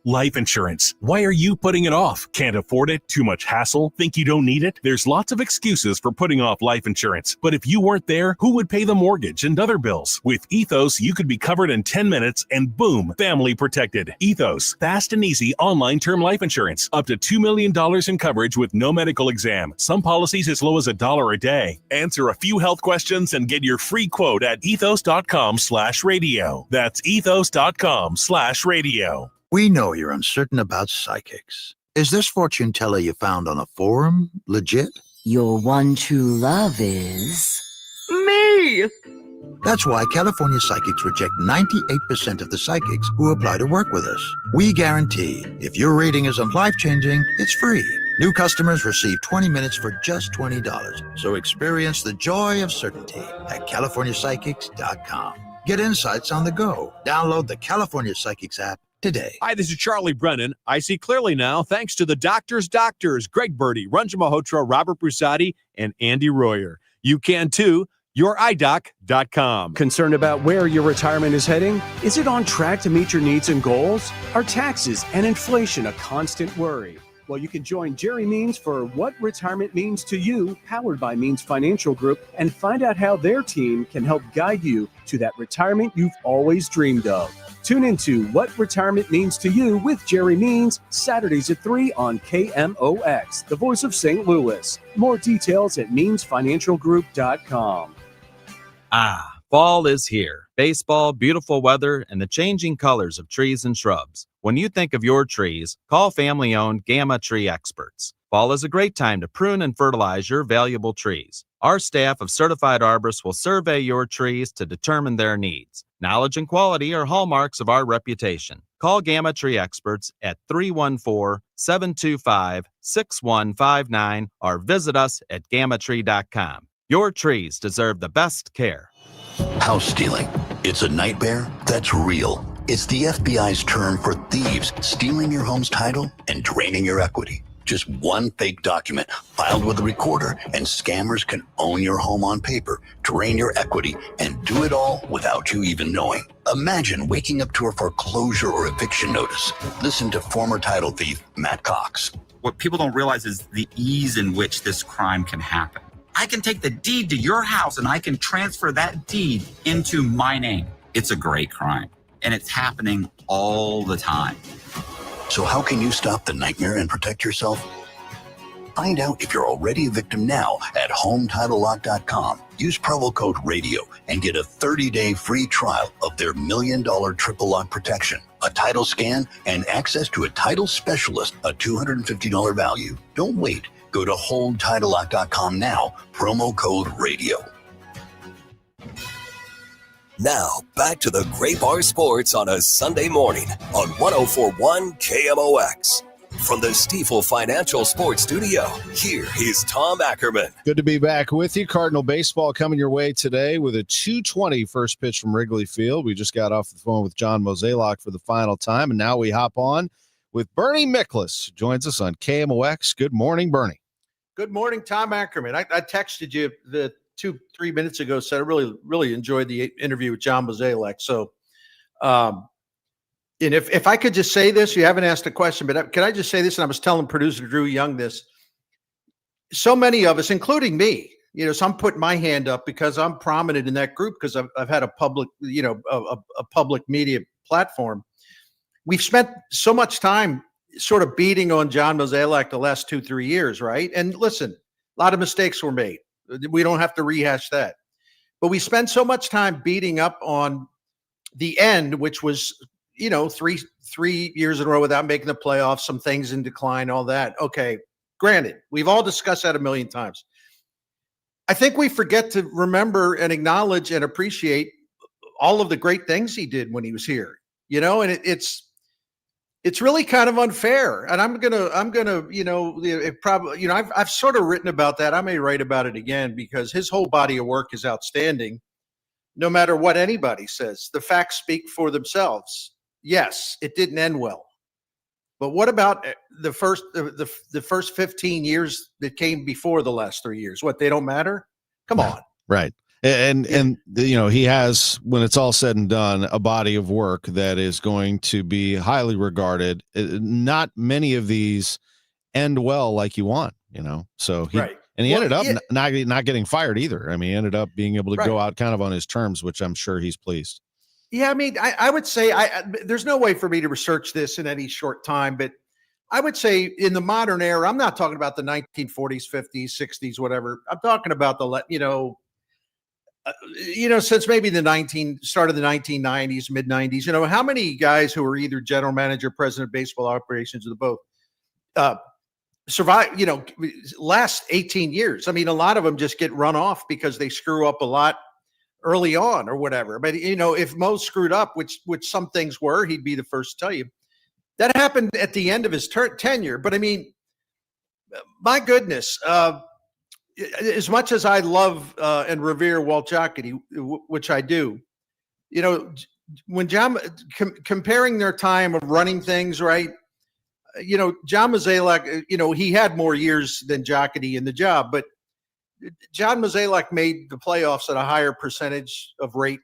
Life insurance. Why are you putting it off? Can't afford it? Too much hassle? Think you don't need it? There's lots of excuses for putting off life insurance. But if you weren't there, who would pay the mortgage and other bills? With Ethos, you could be covered in 10 minutes and boom, family protected. Ethos, fast and easy online term life insurance. Up to $2 million in coverage with no medical exam. Some policies as low as $1 a day. Answer a few health questions and get your free quote at ethos.com/radio. That's ethos.com/radio. We know you're uncertain about psychics. Is this fortune teller you found on a forum legit? Your one true love is... me! That's why California Psychics reject 98% of the psychics who apply to work with us. We guarantee if your reading isn't life-changing, it's free. New customers receive 20 minutes for just $20. So experience the joy of certainty at CaliforniaPsychics.com. Get insights on the go. Download the California Psychics app today. Hi, this is Charlie Brennan. I see clearly now thanks to the doctors, Greg Birdie, Ranjan Malhotra, Robert Brusati, and Andy Royer. You can too. YourEyeDoc.com. Concerned about where your retirement is heading? Is it on track to meet your needs and goals? Are taxes and inflation a constant worry? Well, you can join Jerry Means for What Retirement Means to You, powered by Means Financial Group, and find out how their team can help guide you to that retirement you've always dreamed of. Tune into What Retirement Means to You with Jerry Means, Saturdays at 3 on KMOX, the voice of St. Louis. More details at meansfinancialgroup.com. Fall is here. Baseball, beautiful weather, and the changing colors of trees and shrubs. When you think of your trees, call family-owned Gamma Tree Experts. Fall is a great time to prune and fertilize your valuable trees. Our staff of certified arborists will survey your trees to determine their needs. Knowledge and quality are hallmarks of our reputation. Call Gamma Tree Experts at 314-725-6159 or visit us at gammatree.com. Your trees deserve the best care. House stealing. It's a nightmare that's real. It's the FBI's term for thieves stealing your home's title and draining your equity. Just one fake document filed with a recorder, and scammers can own your home on paper, drain your equity, and do it all without you even knowing. Imagine waking up to a foreclosure or eviction notice. Listen to former title thief Matt Cox. What people don't realize is the ease in which this crime can happen. I can take the deed to your house and I can transfer that deed into my name. It's a great crime, and it's happening all the time. So how can you stop the nightmare and protect yourself? Find out if you're already a victim now at HomeTitleLock.com. Use promo code RADIO and get a 30-day free trial of their $1 million triple lock protection, a title scan, and access to a title specialist, a $250 value. Don't wait. Go to HomeTitleLock.com now, promo code RADIO. Now, back to the Great Bar Sports on a Sunday morning on 104.1 KMOX. From the Stifel Financial Sports Studio, here is Tom Ackerman. Good to be back with you. Cardinal baseball coming your way today with a 2:20 first pitch from Wrigley Field. We just got off the phone with John Mozeliak for the final time, and now we hop on with Bernie Miklasz, joins us on KMOX. Good morning, Bernie. Good morning, Tom Ackerman. I texted you the 2-3 minutes ago, said I really enjoyed the interview with John Mozeliak. So, and if I could just say this, you haven't asked a question, but can I just say this? And I was telling producer Drew Young this. So many of us, including me, so I'm putting my hand up because I'm prominent in that group because I've had a public, a public media platform. We've spent so much time sort of beating on John Mozeliak the last 2-3 years, right? And listen, a lot of mistakes were made. We don't have to rehash that. But we spend so much time beating up on the end, which was, three years in a row without making the playoffs, some things in decline, all that. Okay, granted, we've all discussed that a million times. I think we forget to remember and acknowledge and appreciate all of the great things he did when he was here, and it's really kind of unfair. And I'm gonna, it probably, I've sort of written about that. I may write about it again because his whole body of work is outstanding. No matter what anybody says, the facts speak for themselves. Yes, it didn't end well, but what about the first 15 years that came before the last 3 years? What, they don't matter? Come on. Right. And he has, when it's all said and done, a body of work that is going to be highly regarded. Not many of these end well like you want, So he ended up not getting fired either. I mean, he ended up being able to go out kind of on his terms, which I'm sure he's pleased. Yeah, I mean, I would say there's no way for me to research this in any short time, but I would say in the modern era, I'm not talking about the 1940s, 50s, 60s, whatever. I'm talking about since maybe the start of the 1990s, mid 90s, how many guys who were either general manager, president of baseball operations, or the both, survive, last 18 years. I mean, a lot of them just get run off because they screw up a lot early on or whatever. But, if Mo screwed up, which some things were, he'd be the first to tell you. That happened at the end of his tenure. But I mean, my goodness, as much as I love and revere Walt Jocketty, which I do, when John comparing their time of running things, right? John Mozeliak, he had more years than Jocketty in the job, but John Mozeliak made the playoffs at a higher percentage of rate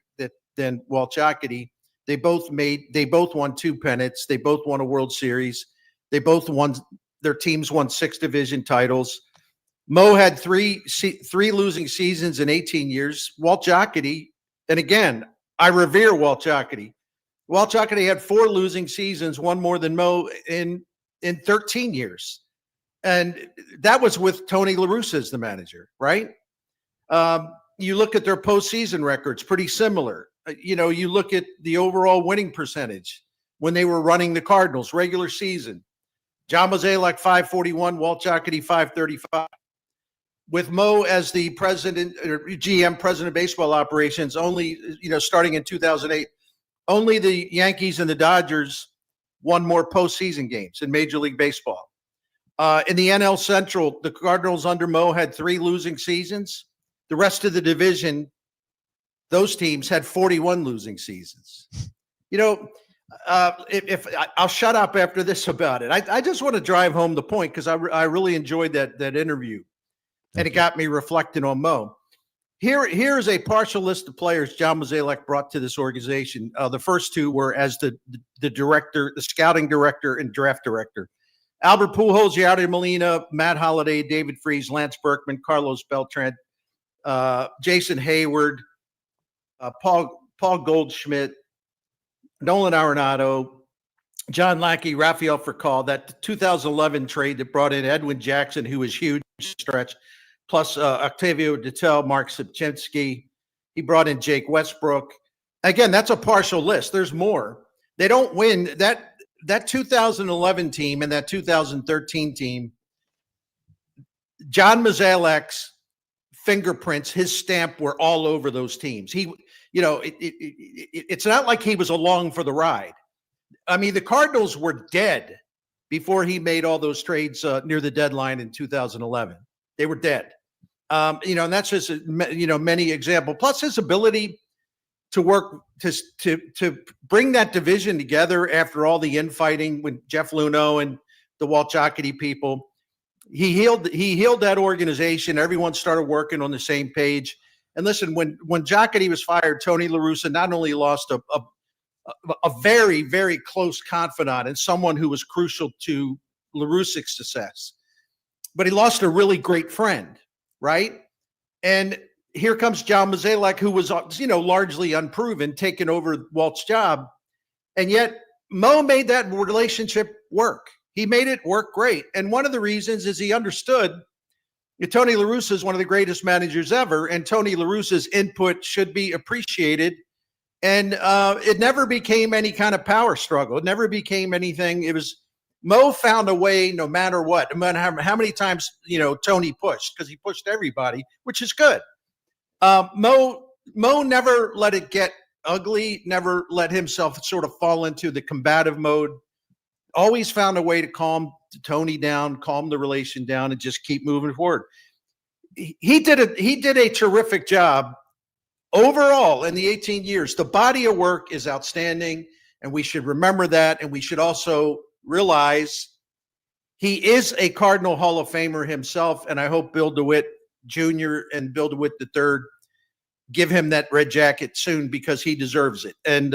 than Walt Jocketty. They both won 2 pennants. They both won a World Series. Their teams won 6 division titles. Mo had three losing seasons in 18 years. Walt Jocketty, and again, I revere Walt Jocketty. Walt Jocketty had 4 losing seasons, one more than Mo in 13 years. And that was with Tony La Russa as the manager, right? You look at their postseason records, pretty similar. You look at the overall winning percentage when they were running the Cardinals, regular season. John Mozeliak, 541, Walt Jocketty, 535. With Mo as the president or GM, president of baseball operations, only, starting in 2008, only the Yankees and the Dodgers won more postseason games in Major League Baseball. In the NL Central, the Cardinals under Mo had 3 losing seasons. The rest of the division, those teams had 41 losing seasons. If I'll shut up after this about it. I just want to drive home the point because I really enjoyed that interview, and it got me reflecting on Mo. Here's a partial list of players John Mozeliak brought to this organization. The first 2 were as the director, the scouting director and draft director. Albert Pujols, Yadier Molina, Matt Holliday, David Freese, Lance Berkman, Carlos Beltran, Jason Hayward, Paul Goldschmidt, Nolan Arenado, John Lackey, Rafael Furcal, that 2011 trade that brought in Edwin Jackson, who was huge stretch, plus Octavio Dittel, Mark Sipchinski. He brought in Jake Westbrook. Again, that's a partial list. There's more. They don't win. That 2011 team and that 2013 team, John Mozeliak's fingerprints, his stamp were all over those teams. It's not like he was along for the ride. I mean, the Cardinals were dead before he made all those trades near the deadline in 2011. They were dead. And that's just, many examples. Plus his ability to work to bring that division together after all the infighting with Jeff Luhnow and the Walt Jocketty people. He healed that organization. Everyone started working on the same page. And listen, when Jocketty was fired, Tony La Russa not only lost a very, very close confidant and someone who was crucial to La Russa's success, but he lost a really great friend, right? And here comes John Mozeliak, who was, largely unproven, taking over Walt's job. And yet Mo made that relationship work. He made it work great. And one of the reasons is he understood that Tony La Russa is one of the greatest managers ever, and Tony La Russa's input should be appreciated. And it never became any kind of power struggle. It never became anything. It was Mo found a way, no matter what, no matter how many times, Tony pushed, because he pushed everybody, which is good. Mo never let it get ugly, never let himself sort of fall into the combative mode. Always found a way to calm Tony down, calm the relation down, and just keep moving forward. He did a terrific job overall in the 18 years. The body of work is outstanding, and we should remember that. And we should also realize he is a Cardinal Hall of Famer himself. And I hope Bill DeWitt Jr. and Bill DeWitt III give him that red jacket soon, because he deserves it. And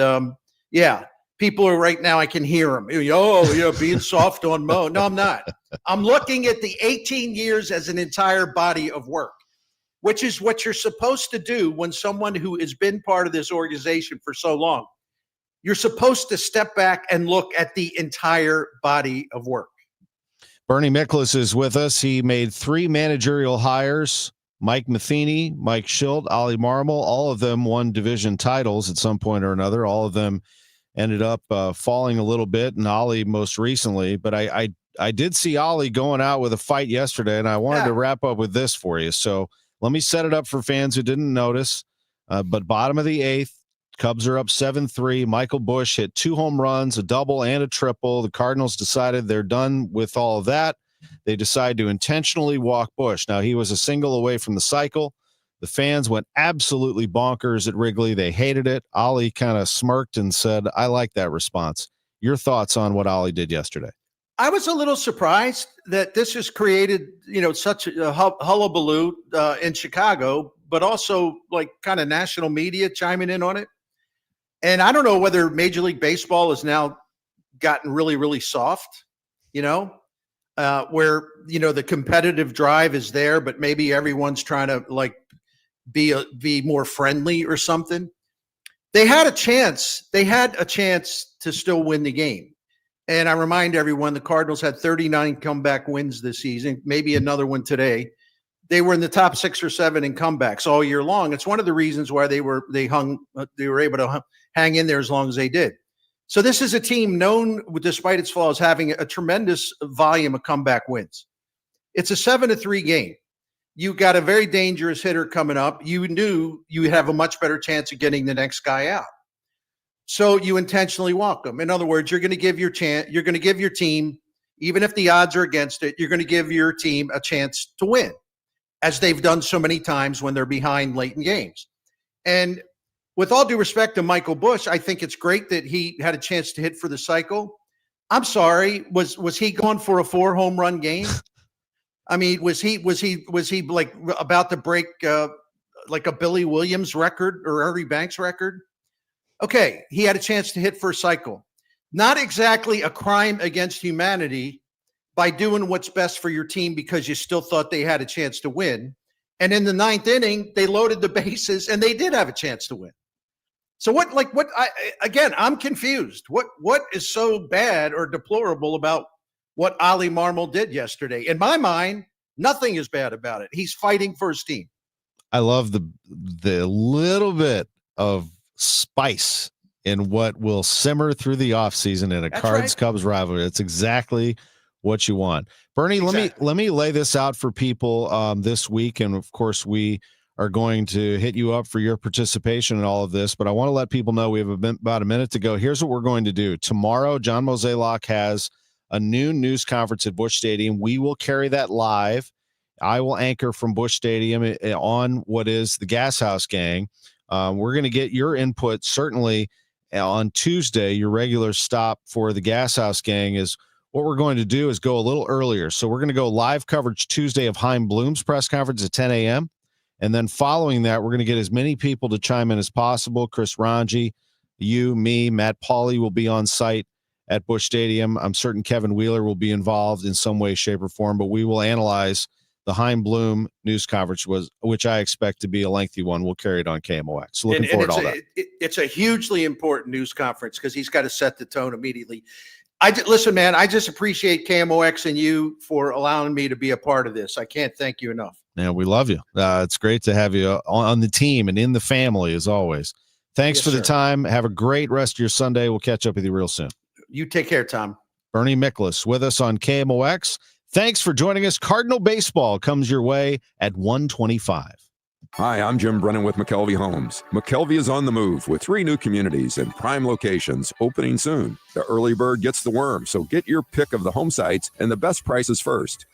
people are right now, I can hear them. Being soft on Mo. No, I'm not. I'm looking at the 18 years as an entire body of work, which is what you're supposed to do when someone who has been part of this organization for so long. You're supposed to step back and look at the entire body of work. Bernie Miklasz is with us. He made 3 managerial hires: Mike Matheny, Mike Schilt, Ollie Marmol. All of them won division titles at some point or another. All of them ended up falling a little bit, and Ollie most recently. But I did see Ollie going out with a fight yesterday, and I wanted to wrap up with this for you. So let me set it up for fans who didn't notice. But bottom of the 8th, Cubs are up 7-3. Michael Busch hit 2 home runs, a double and a triple. The Cardinals decided they're done with all of that. They decide to intentionally walk Busch. Now, he was a single away from the cycle. The fans went absolutely bonkers at Wrigley. They hated it. Ollie kind of smirked and said, I like that response. Your thoughts on what Ollie did yesterday? I was a little surprised that this has created, such a hullabaloo in Chicago, but also like kind of national media chiming in on it. And I don't know whether Major League Baseball has now gotten really, really soft, where, the competitive drive is there, but maybe everyone's trying to be more friendly or something. They had a chance. They had a chance to still win the game. And I remind everyone, the Cardinals had 39 comeback wins this season, maybe another one today. They were in the top 6 or 7 in comebacks all year long. It's one of the reasons why they were able to hang in there as long as they did. So this is a team known, despite its flaws, having a tremendous volume of comeback wins. It's a 7-3 game. You got a very dangerous hitter coming up. You knew you have a much better chance of getting the next guy out. So you intentionally walk them. In other words, you're going to give your team, even if the odds are against it, you're going to give your team a chance to win, as they've done so many times when they're behind late in games. And with all due respect to Michael Busch, I think it's great that he had a chance to hit for the cycle. I'm sorry, was he going for a 4 home run game? I mean, was he like about to break like a Billy Williams record or Ernie Banks record? Okay, he had a chance to hit for a cycle. Not exactly a crime against humanity by doing what's best for your team because you still thought they had a chance to win. And in the 9th inning, they loaded the bases and they did have a chance to win. So I'm confused. What is so bad or deplorable about what Ali Marmol did yesterday? In my mind, nothing is bad about it. He's fighting for his team. I love the little bit of spice in what will simmer through the offseason in a Cards-Cubs rivalry. It's exactly what you want. Bernie, let me lay this out for people this week. And of course, we are going to hit you up for your participation in all of this, but I want to let people know we have about a minute to go. Here's what we're going to do. Tomorrow, John Mozeliak has a noon news conference at Busch Stadium. We will carry that live. I will anchor from Busch Stadium on what is the Gas House Gang. We're going to get your input certainly on Tuesday. Your regular stop for the Gas House Gang is what we're going to do is go a little earlier. So we're going to go live coverage Tuesday of Chaim Bloom's press conference at 10 a.m. And then following that, we're going to get as many people to chime in as possible. Chris Ranji, you, me, Matt Pauley will be on site at Busch Stadium. I'm certain Kevin Wheeler will be involved in some way, shape, or form, but we will analyze the Chaim Bloom news conference, which I expect to be a lengthy one. We'll carry it on KMOX. So looking forward to all that. It's a hugely important news conference because he's got to set the tone immediately. Listen, man, I just appreciate KMOX and you for allowing me to be a part of this. I can't thank you enough. Yeah, we love you. It's great to have you on the team and in the family as always. Thanks for the time. Have a great rest of your Sunday. We'll catch up with you real soon. You take care, Tom. Bernie Miklasz with us on KMOX. Thanks for joining us. Cardinal Baseball comes your way at 1:25. Hi, I'm Jim Brennan with McKelvey Homes. McKelvey is on the move with 3 new communities and prime locations opening soon. The early bird gets the worm, so get your pick of the home sites and the best prices first.